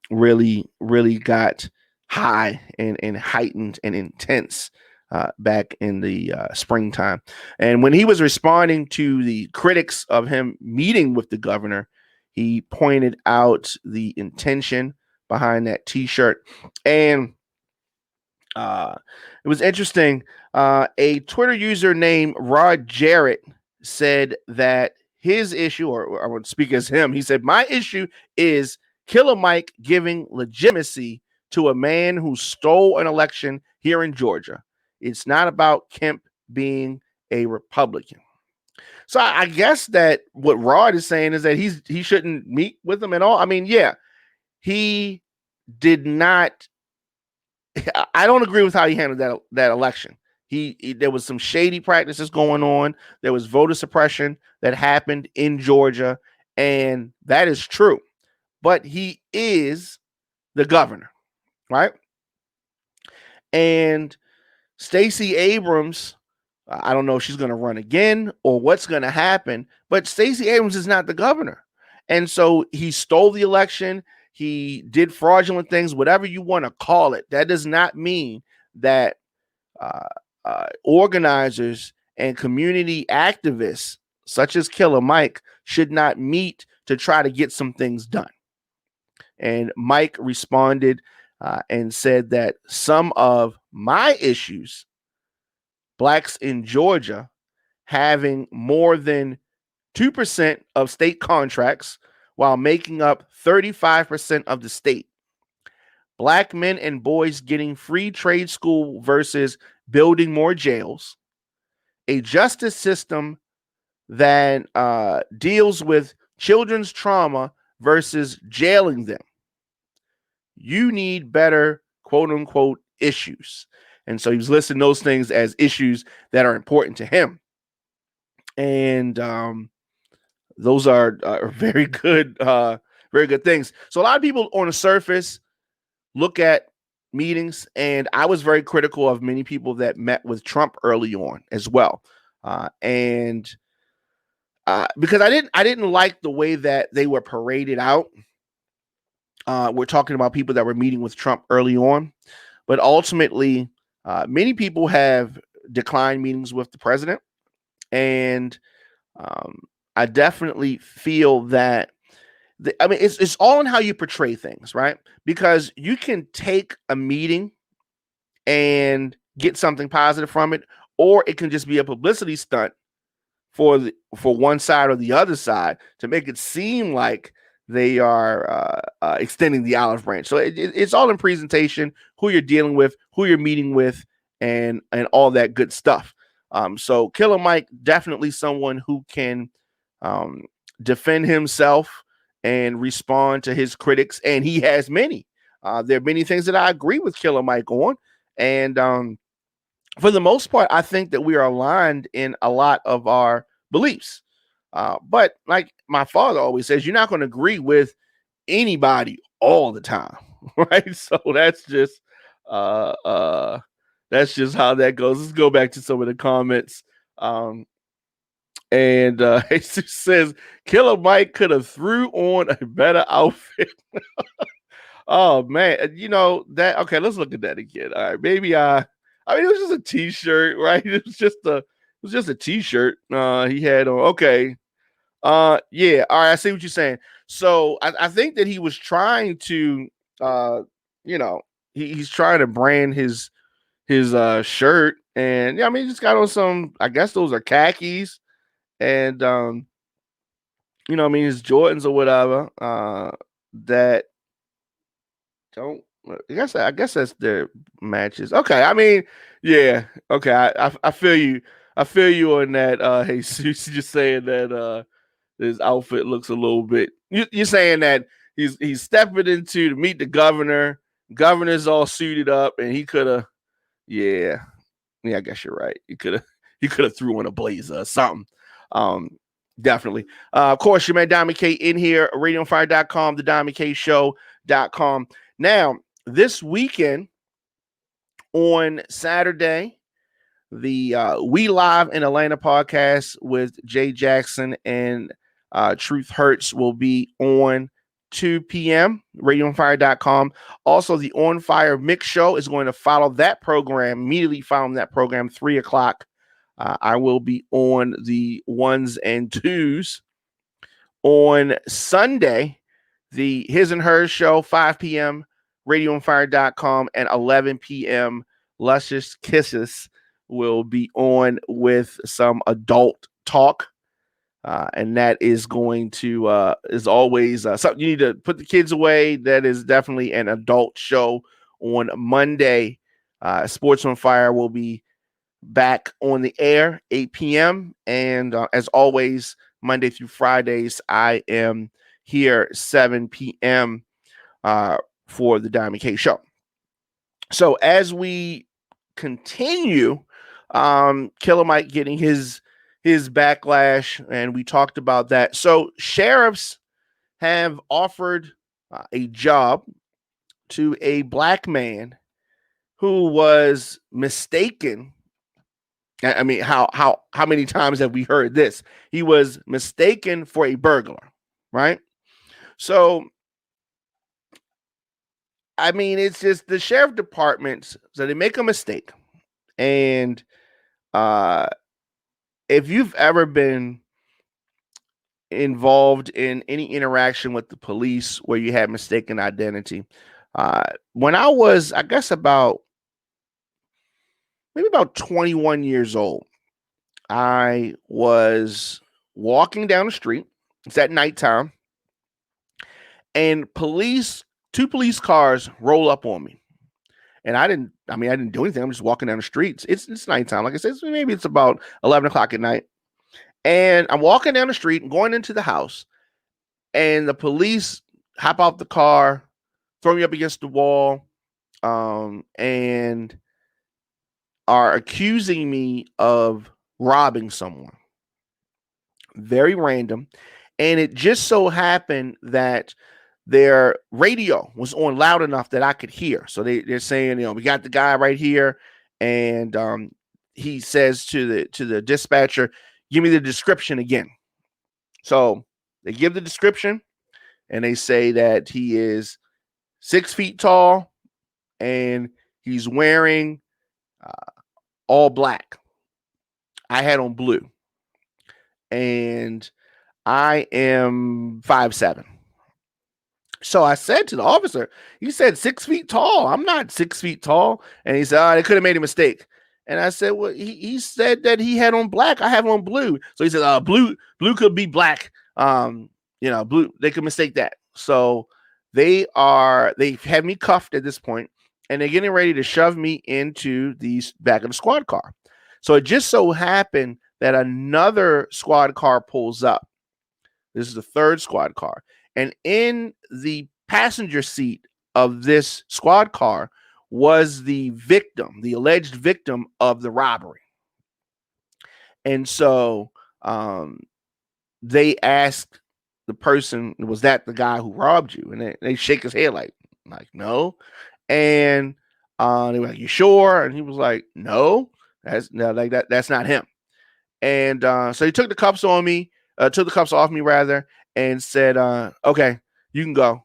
really got high and heightened and intense back in the springtime. And when he was responding to the critics of him meeting with the governor, he pointed out the intention behind that t-shirt. And it was interesting. A Twitter user named Rod Jarrett said that his issue, or I would speak as him, he said, my issue is Killer Mike giving legitimacy to a man who stole an election here in Georgia. It's not about Kemp being a Republican. So I guess that what Rod is saying is that he shouldn't meet with him at all. I mean, yeah, he did not. I don't agree with how he handled that election. There was some shady practices going on. There was voter suppression that happened in Georgia, and that is true. But he is the governor, right? And Stacey Abrams, I don't know if she's going to run again or what's going to happen, but Stacey Abrams is not the governor. And so he stole the election. He did fraudulent things, whatever you want to call it. That does not mean that organizers and community activists, such as Killer Mike, should not meet to try to get some things done. And Mike responded and said that some of my issues, blacks in Georgia having more than 2% of state contracts while making up 35% of the state, black men and boys getting free trade school versus building more jails, a justice system that deals with children's trauma versus jailing them. You need better, quote unquote, issues. And so he was listing those things as issues that are important to him. And those are very good things. So a lot of people on the surface look at meetings, and I was very critical of many people that met with Trump early on as well. Because I didn't like the way that they were paraded out. We're talking about people that were meeting with Trump early on, but ultimately, many people have declined meetings with the president. And I definitely feel that it's all in how you portray things, right? Because you can take a meeting and get something positive from it, or it can just be a publicity stunt for one side or the other side to make it seem like they are extending the olive branch. So it's all in presentation, who you're dealing with, who you're meeting with, and all that good stuff. So Killer Mike, definitely someone who can defend himself and respond to his critics, and he has many. There are many things that I agree with Killer Mike on, and for the most part, I think that we are aligned in a lot of our beliefs. But like my father always says, you're not going to agree with anybody all the time, right? So that's just That's just how that goes. Let's go back to some of the comments. And Jesus says Killer Mike could have threw on a better outfit. Oh man, that. Okay, let's look at that again. All right, maybe I mean, it was just a t-shirt, right? It was just a t-shirt. He had on. Okay. Yeah. All right. I see what you're saying. So I think that he was trying to, you know, he's trying to brand his shirt, and yeah, I mean, he just got on some. I guess those are khakis, and I mean, his Jordans or whatever. That don't. I guess that's their matches. Okay, I mean, yeah. Okay, I feel you. I feel you on that. Hey, just saying that his outfit looks a little bit. You're saying that he's stepping into to meet the governor. Governor's all suited up, and he could have. Yeah, I guess you're right. He could have threw on a blazer or something. Definitely. Of course, your man Diamond K in here, radioonfire.com, the Diamond K Show.com. Now, this weekend on Saturday, the We Live in Atlanta podcast with Jay Jackson and Truth Hurts will be on 2 p.m. radioonfire.com. Also, the On Fire Mix Show is going to follow that program, immediately following that program, 3 o'clock. I will be on the ones and twos. On Sunday, the His and Hers Show, 5 p.m., radioonfire.com, and 11 p.m., Luscious Kisses will be on with some adult talk. And that is going to, is always something you need to put the kids away. That is definitely an adult show. On Monday, Sports on Fire will be back on the air, 8 p.m. And as always, Monday through Fridays, I am here 7 p.m. For the Diamond K Show. So as we continue, Killer Mike getting his backlash, and we talked about that. So sheriffs have offered a job to a black man who was mistaken. I mean, how many times have we heard this? He was mistaken for a burglar, right? So, I mean, it's just the sheriff departments, so they make a mistake. And if you've ever been involved in any interaction with the police where you had mistaken identity, when I was, I guess, maybe about 21 years old, I was walking down the street. It's at nighttime, and two police cars roll up on me. And I didn't do anything. I'm just walking down the streets. It's nighttime. Like I said, maybe it's about 11 o'clock at night. And I'm walking down the street and going into the house. And the police hop out the car, throw me up against the wall, and are accusing me of robbing someone. Very random. And it just so happened that their radio was on loud enough that I could hear. So they're saying, we got the guy right here. And he says to the dispatcher, give me the description again. So they give the description, and they say that he is 6 feet tall and he's wearing all black. I had on blue. And I am 5'7". So I said to the officer, he said 6 feet tall. I'm not 6 feet tall. And he said, they could have made a mistake. And I said, well, he said that he had on black. I have on blue. So he said, blue could be black. Blue, they could mistake that. So they've had me cuffed at this point, and they're getting ready to shove me into the back of the squad car. So it just so happened that another squad car pulls up. This is the third squad car. And in the passenger seat of this squad car was the victim, the alleged victim of the robbery. And so they asked the person, was that the guy who robbed you? And they shake his head like no. And They were like, "You sure?" And he was like, "No, that's not him." And so he took the cuffs on me, took the cuffs off me rather, and said, "Okay, you can go."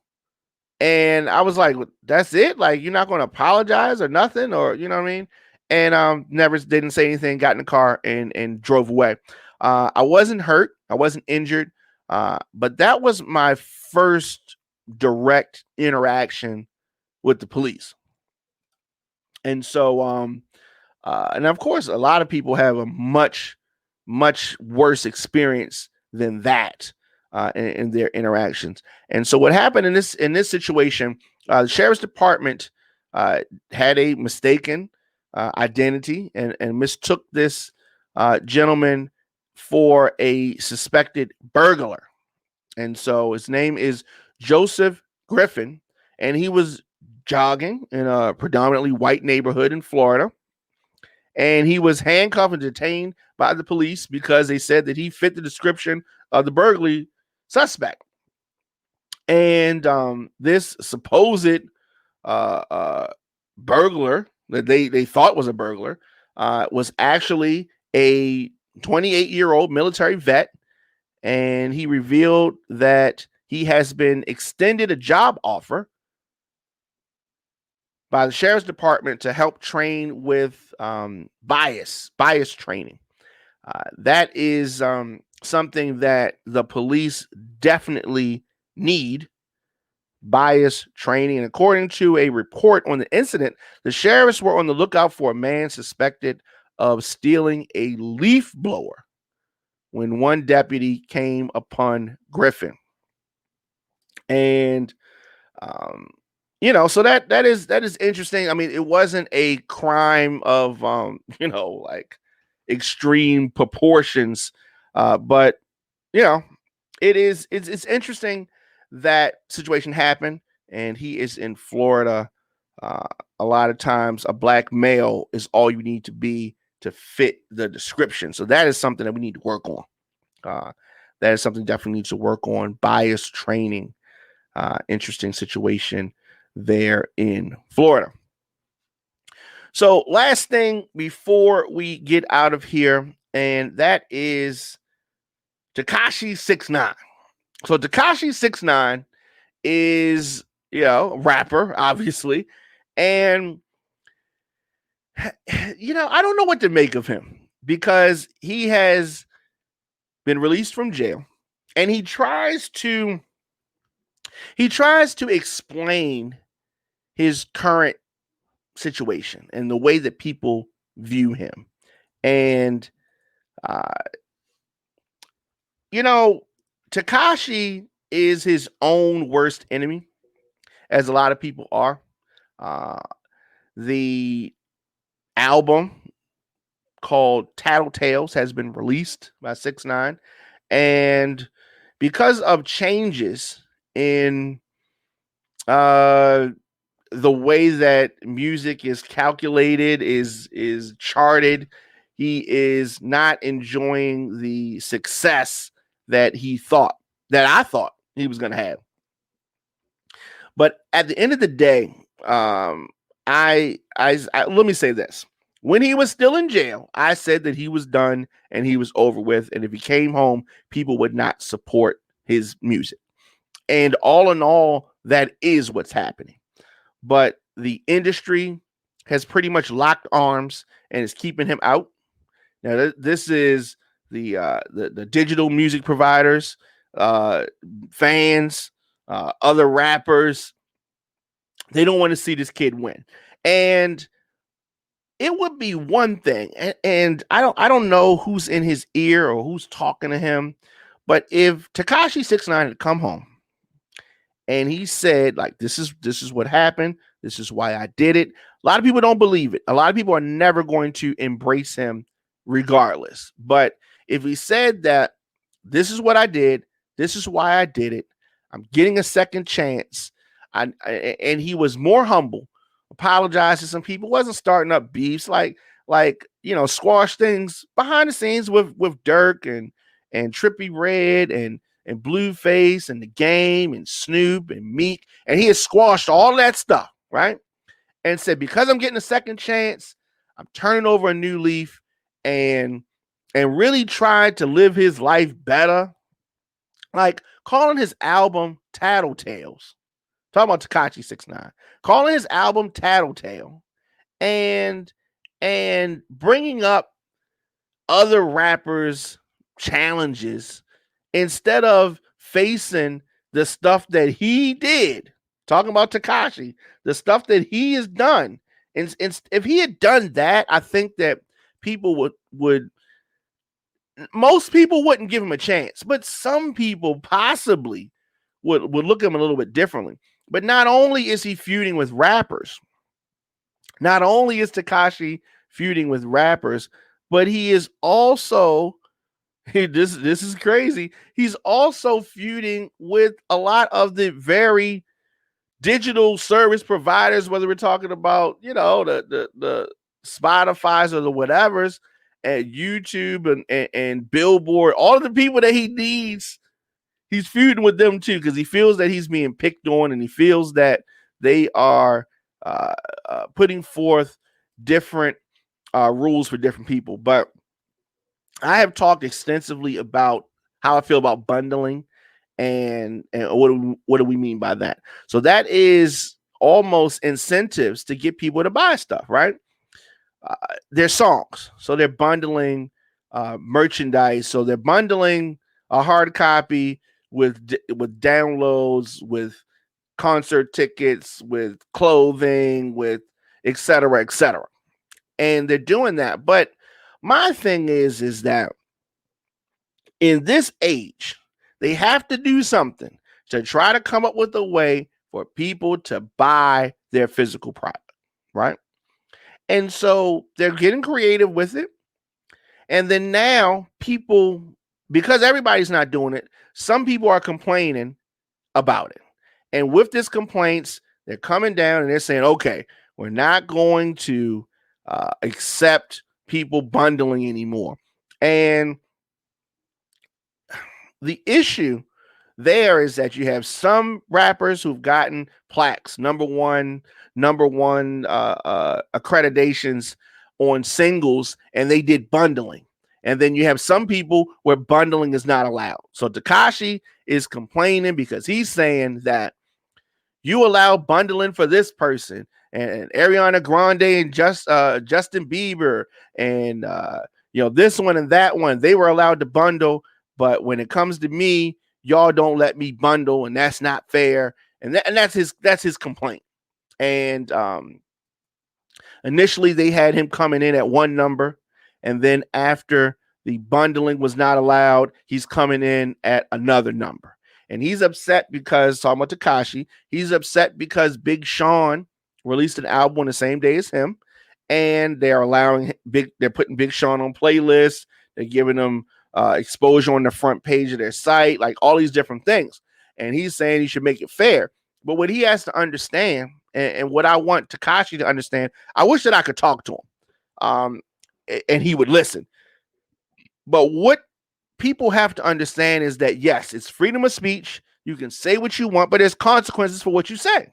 And I was like, "That's it? Like, you're not going to apologize or nothing, or you know what I mean?" And never didn't say anything. Got in the car and drove away. I wasn't hurt. I wasn't injured. But that was my first direct interaction with the police. And so, and of course, a lot of people have a much worse experience than that in their interactions. And so, what happened in this situation, the sheriff's department had a mistaken identity and mistook this gentleman for a suspected burglar. And so, his name is Joseph Griffin, and he was jogging in a predominantly white neighborhood in Florida. And he was handcuffed and detained by the police because they said that he fit the description of the burglary suspect. And this supposed burglar that they thought was a burglar was actually a 28-year-old military vet. And he revealed that he has been extended a job offer by the sheriff's department to help train with bias training. That is something that the police definitely need, bias training. And according to a report on the incident, the sheriffs were on the lookout for a man suspected of stealing a leaf blower when one deputy came upon Griffin. And so that is interesting. I mean, it wasn't a crime of like extreme proportions, but it's interesting that situation happened, and he is in Florida. A lot of times, a black male is all you need to be to fit the description. So that is something that we need to work on. That is something definitely needs to work on. Bias training. Interesting situation there in Florida. So last thing before we get out of here, and that is Tekashi 6ix9ine. So Tekashi 6ix9ine is, a rapper, obviously. And, I don't know what to make of him because he has been released from jail and he tries to explain his current situation and the way that people view him. And, Tekashi is his own worst enemy, as a lot of people are. The album called Tattletales has been released by 6ix9ine. And because of changes in the way that music is calculated, is charted, he is not enjoying the success that I thought he was going to have. But at the end of the day, I let me say this. When he was still in jail, I said that he was done and he was over with. And if he came home, people would not support his music. And all in all, that is what's happening. But the industry has pretty much locked arms and is keeping him out. Now, this is the digital music providers, fans, other rappers. They don't want to see this kid win. And it would be one thing, and I don't know who's in his ear or who's talking to him, but if Tekashi 6ix9ine had come home and he said, like, this is what happened, this is why I did it, a lot of people don't believe it. A lot of people are never going to embrace him regardless. But if he said that this is what I did, this is why I did it, I'm getting a second chance, and he was more humble, apologized to some people, wasn't starting up beefs, like squash things behind the scenes with Dirk and Trippie Redd and Blueface and The Game and Snoop and Meek, and he has squashed all that stuff, right? and said, because I'm getting a second chance, I'm turning over a new leaf and really tried to live his life better. Like calling his album Tattletales. Talking about Tekashi 6ix9ine. Calling his album Tattletale and bringing up other rappers' challenges instead of facing the stuff that he did. Talking about Tekashi, the stuff that he has done. And if he had done that, I think that people would most people wouldn't give him a chance, but some people possibly would look at him a little bit differently. But not only is he feuding with rappers, not only is Tekashi feuding with rappers, but he is also this is crazy. He's also feuding with a lot of the very digital service providers, whether we're talking about, the Spotify's or the whatevers, at YouTube and Billboard, all of the people that he needs, he's feuding with them too, because he feels that he's being picked on, and he feels that they are putting forth different rules for different people. But I have talked extensively about how I feel about bundling and what do we mean by that? So that is almost incentives to get people to buy stuff, right? Their songs, so they're bundling merchandise. So they're bundling a hard copy with downloads, with concert tickets, with clothing, with et cetera, and they're doing that. But my thing is that in this age, they have to do something to try to come up with a way for people to buy their physical product, right? And so they're getting creative with it. And then now people, because everybody's not doing it, some people are complaining about it. And with this complaints, they're coming down and they're saying, okay, we're not going to accept people bundling anymore. And the issue there is that you have some rappers who've gotten plaques, number one accreditations on singles, and they did bundling. And then you have some people where bundling is not allowed. So Tekashi is complaining because he's saying that you allow bundling for this person, and Ariana Grande and Justin Bieber and this one and that one, they were allowed to bundle, but when it comes to me, y'all don't let me bundle, and that's not fair. And that's his complaint. And initially they had him coming in at one number, and then after the bundling was not allowed, he's coming in at another number. And he's upset because, talking about Tekashi, he's upset because Big Sean released an album on the same day as him, and they're putting Big Sean on playlists. They're giving him exposure on the front page of their site, like all these different things. And he's saying he should make it fair. But what he has to understand, and what I want Tekashi to understand, I wish that I could talk to him and he would listen. But what people have to understand is that, yes, it's freedom of speech. You can say what you want, but there's consequences for what you say.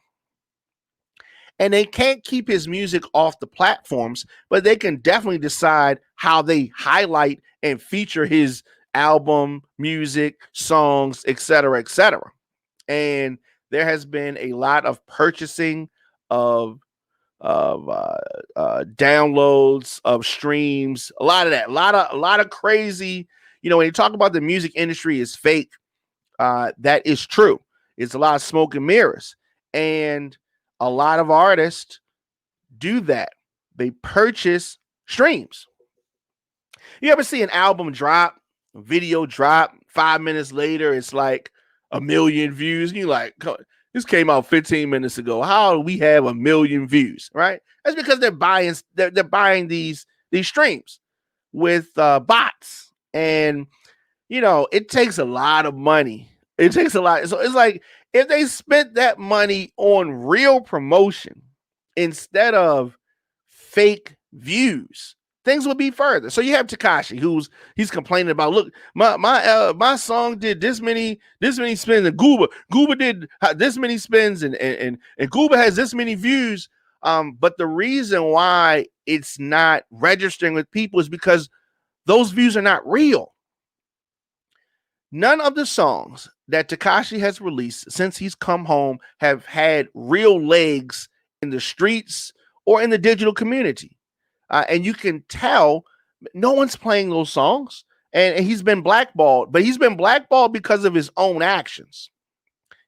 And they can't keep his music off the platforms, but they can definitely decide how they highlight and feature his album, music, songs, et cetera, et cetera. And there has been a lot of purchasing of downloads, of streams, a lot of that, a lot of crazy. When you talk about the music industry is fake, that is true. It's a lot of smoke and mirrors, and a lot of artists do that. They purchase streams. You ever see an album drop, a video drop, 5 minutes later, it's like 1 million views? And you're like, this came out 15 minutes ago. How do we have 1 million views? Right? That's because they're buying these streams with bots. And it takes a lot of money. It takes a lot. So it's like, if they spent that money on real promotion instead of fake views, things would be further. So you have Tekashi, he's complaining about, look, my song did this many spins, and Gooba did this many spins, and Gooba has this many views. But the reason why it's not registering with people is because those views are not real. None of the songs that Tekashi has released since he's come home have had real legs in the streets or in the digital community. And you can tell no one's playing those songs. And he's been blackballed, but he's been blackballed because of his own actions.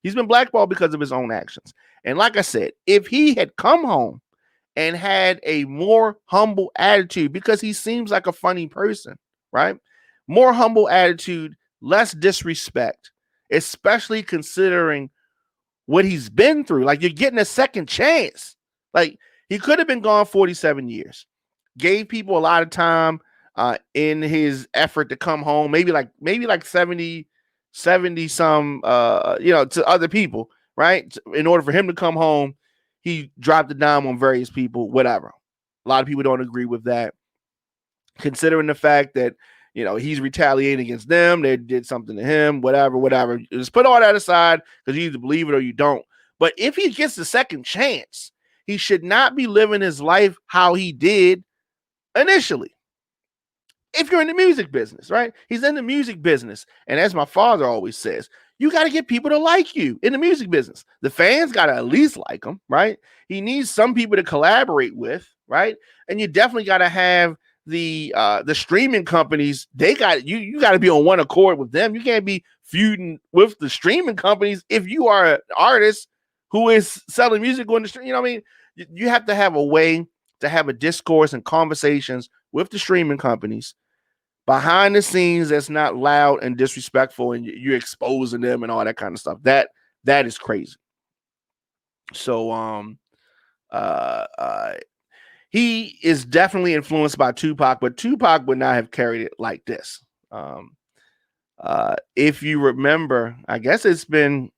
He's been blackballed because of his own actions. And like I said, if he had come home and had a more humble attitude, because he seems like a funny person, right? More humble attitude, less disrespect, especially considering what he's been through. Like, you're getting a second chance. Like, he could have been gone 47 years, gave people a lot of time in his effort to come home, maybe like 70 some, to other people, right? In order for him to come home, he dropped the dime on various people, whatever. A lot of people don't agree with that, considering the fact that, he's retaliating against them. They did something to him, whatever. Just put all that aside, because you either believe it or you don't. But if he gets the second chance, he should not be living his life how he did initially. If you're in the music business, right? He's in the music business. And as my father always says, you got to get people to like you in the music business. The fans got to at least like him, right? He needs some people to collaborate with, right? And you definitely got to have the streaming companies. They got you got to be on one accord with them. You can't be feuding with the streaming companies if you are an artist who is selling music on the stream. You know what I mean? You have to have a way to have a discourse and conversations with the streaming companies behind the scenes that's not loud and disrespectful, and you're exposing them and all that kind of stuff. That is crazy. So he is definitely influenced by Tupac, but Tupac would not have carried it like this. If you remember, I guess it's been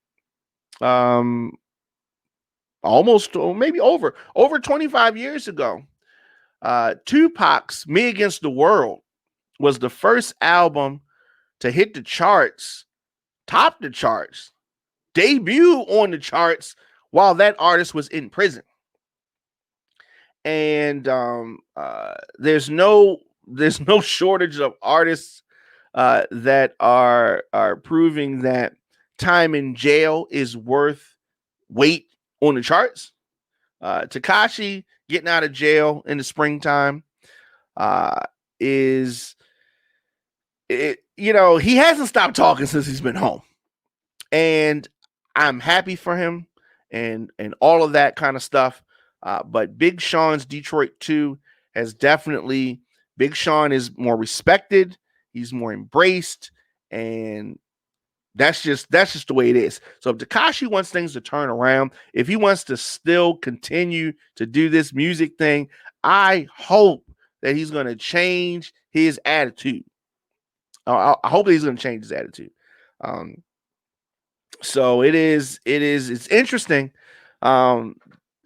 almost, or maybe over 25 years ago, Tupac's Me Against the World was the first album to hit the charts, top the charts, debut on the charts while that artist was in prison. And there's no shortage of artists that are proving that time in jail is worth weight on the charts. Tekashi getting out of jail in the springtime is he hasn't stopped talking since he's been home, and I'm happy for him and all of that kind of stuff. But Big Sean's Detroit 2 has definitely, Big Sean is more respected, he's more embraced, and that's just the way it is. So if Tekashi wants things to turn around, if he wants to still continue to do this music thing, I hope that he's going to change his attitude. I hope that he's going to change his attitude. So it's interesting.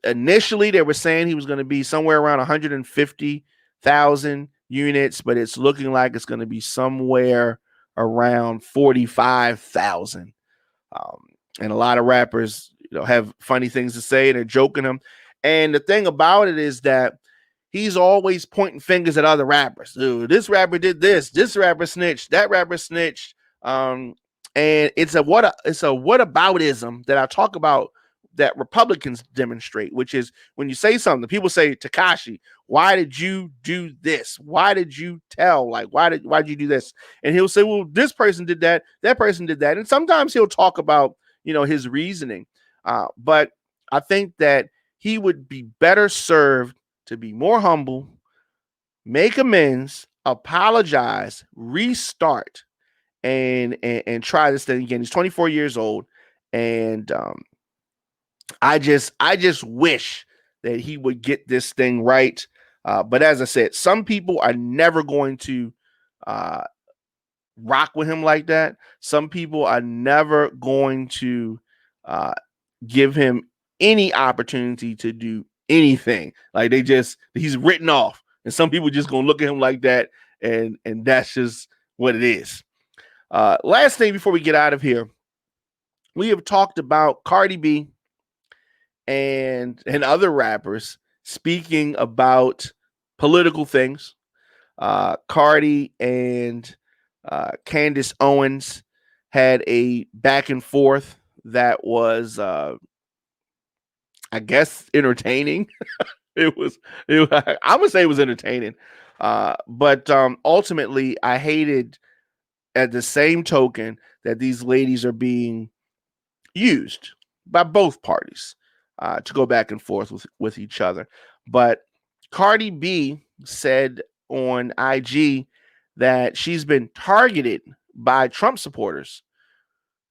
Initially, they were saying he was going to be somewhere around 150,000 units, but it's looking like it's going to be somewhere around 45,000. And a lot of rappers, have funny things to say, and they're joking him. And the thing about it is that he's always pointing fingers at other rappers. Ooh, this rapper did this. This rapper snitched. That rapper snitched. And it's a whataboutism that I talk about that Republicans demonstrate, which is when you say something, people say, Tekashi, why did you do this? Why did you tell? Like, why did you do this? And he'll say, well, this person did that. That person did that. And sometimes he'll talk about, his reasoning. But I think that he would be better served to be more humble, make amends, apologize, restart, and try this thing again. He's 24 years old, and I just wish that he would get this thing right. But as I said, some people are never going to rock with him like that. Some people are never going to give him any opportunity to do anything. Like he's written off, and some people just gonna look at him like that, and that's just what it is. Last thing before we get out of here, we have talked about Cardi B and other rappers speaking about political things. Cardi and Candace Owens had a back and forth that was, I guess, entertaining. I would say it was entertaining. But ultimately, I hated at the same token that these ladies are being used by both parties to go back and forth with each other. But Cardi B said on IG that she's been targeted by Trump supporters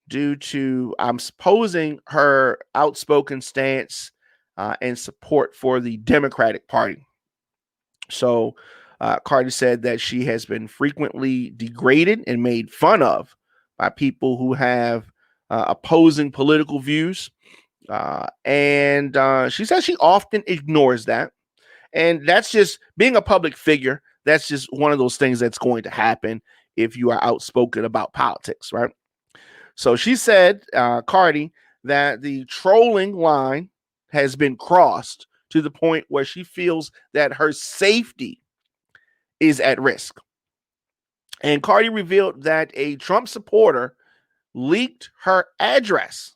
due to, I'm supposing, her outspoken stance and support for the Democratic Party. So Cardi said that she has been frequently degraded and made fun of by people who have opposing political views. And she says she often ignores that. And that's just being a public figure. That's just one of those things that's going to happen if you are outspoken about politics, right? So she said, Cardi, that the trolling line has been crossed to the point where she feels that her safety is at risk. And Cardi revealed that a Trump supporter leaked her address,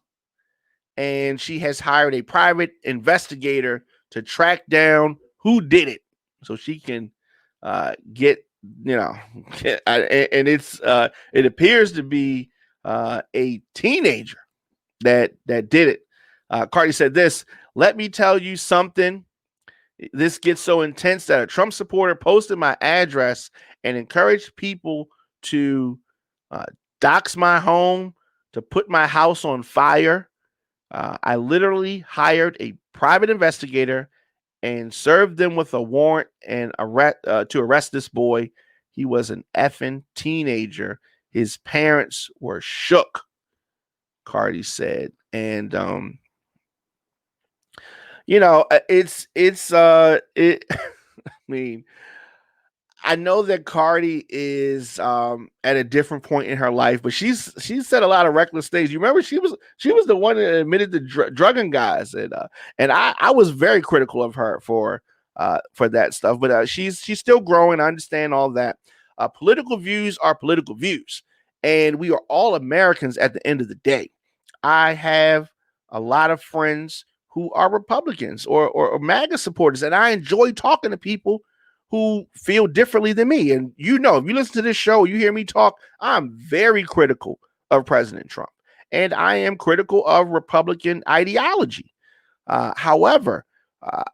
and she has hired a private investigator to track down who did it so she can get, and it appears to be a teenager that did it. Cardi said this: "Let me tell you something. This gets so intense that a Trump supporter posted my address and encouraged people to dox my home, to put my house on fire. I literally hired a private investigator and served them with a warrant and to arrest this boy. He was an effing teenager. His parents were shook," Cardi said. And I mean, I know that Cardi is at a different point in her life, but she's said a lot of reckless things. You remember she was the one that admitted to drugging guys, and I was very critical of her for that stuff. But she's still growing. I understand all that. Political views are political views, and we are all Americans at the end of the day. I have a lot of friends who are Republicans or MAGA supporters, and I enjoy talking to people who feel differently than me. And if you listen to this show, you hear me talk, I'm very critical of President Trump, and I am critical of Republican ideology. However,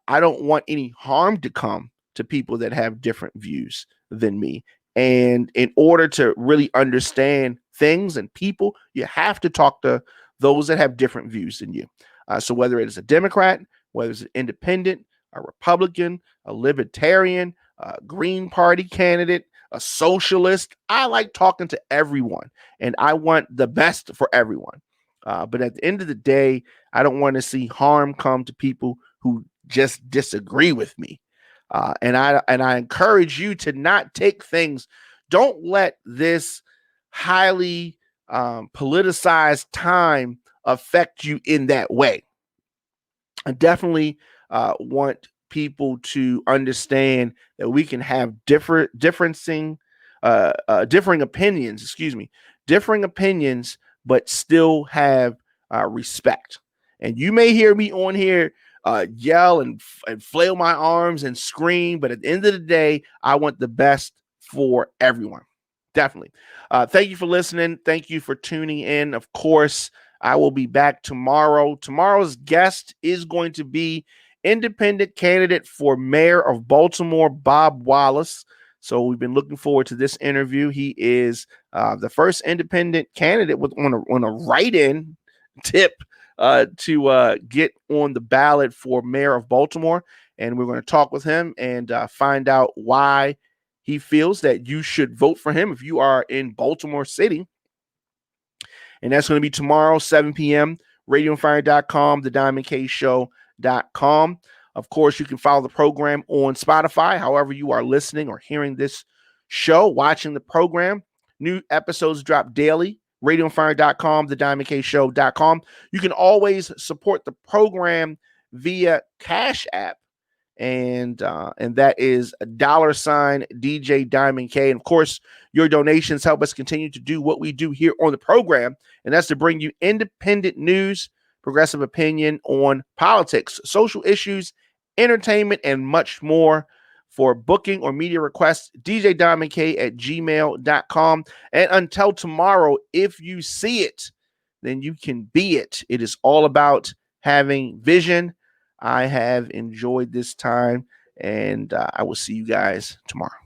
I don't want any harm to come to people that have different views than me. And in order to really understand things and people, you have to talk to those that have different views than you. So whether it is a Democrat, whether it's an independent, a Republican, a libertarian, a Green Party candidate, a socialist, I like talking to everyone, and I want the best for everyone. But at the end of the day, I don't want to see harm come to people who just disagree with me. And I encourage you to not take things. Don't let this highly politicized time affect you in that way. I definitely want people to understand that we can have differing opinions, but still have respect. And you may hear me on here yell and flail my arms and scream, but at the end of the day, I want the best for everyone. Definitely. Thank you for listening. Thank you for tuning in. Of course, I will be back tomorrow. Tomorrow's guest is going to be independent candidate for mayor of Baltimore, Bob Wallace. So we've been looking forward to this interview. He is the first independent candidate on a write-in tip to get on the ballot for mayor of Baltimore. And we're going to talk with him and find out why he feels that you should vote for him if you are in Baltimore City. And that's going to be tomorrow, 7 p.m., radioandfire.com, thediamondkshow.com. Of course, you can follow the program on Spotify, however you are listening or hearing this show, watching the program. New episodes drop daily, radioandfire.com, thediamondkshow.com. You can always support the program via Cash App. And that is $ DJ Diamond K. And of course, your donations help us continue to do what we do here on the program, and that's to bring you independent news, progressive opinion on politics, social issues, entertainment, and much more. For booking or media requests, djdiamondk@gmail.com. And until tomorrow, if you see it, then you can be it. It is all about having vision. I have enjoyed this time, and I will see you guys tomorrow.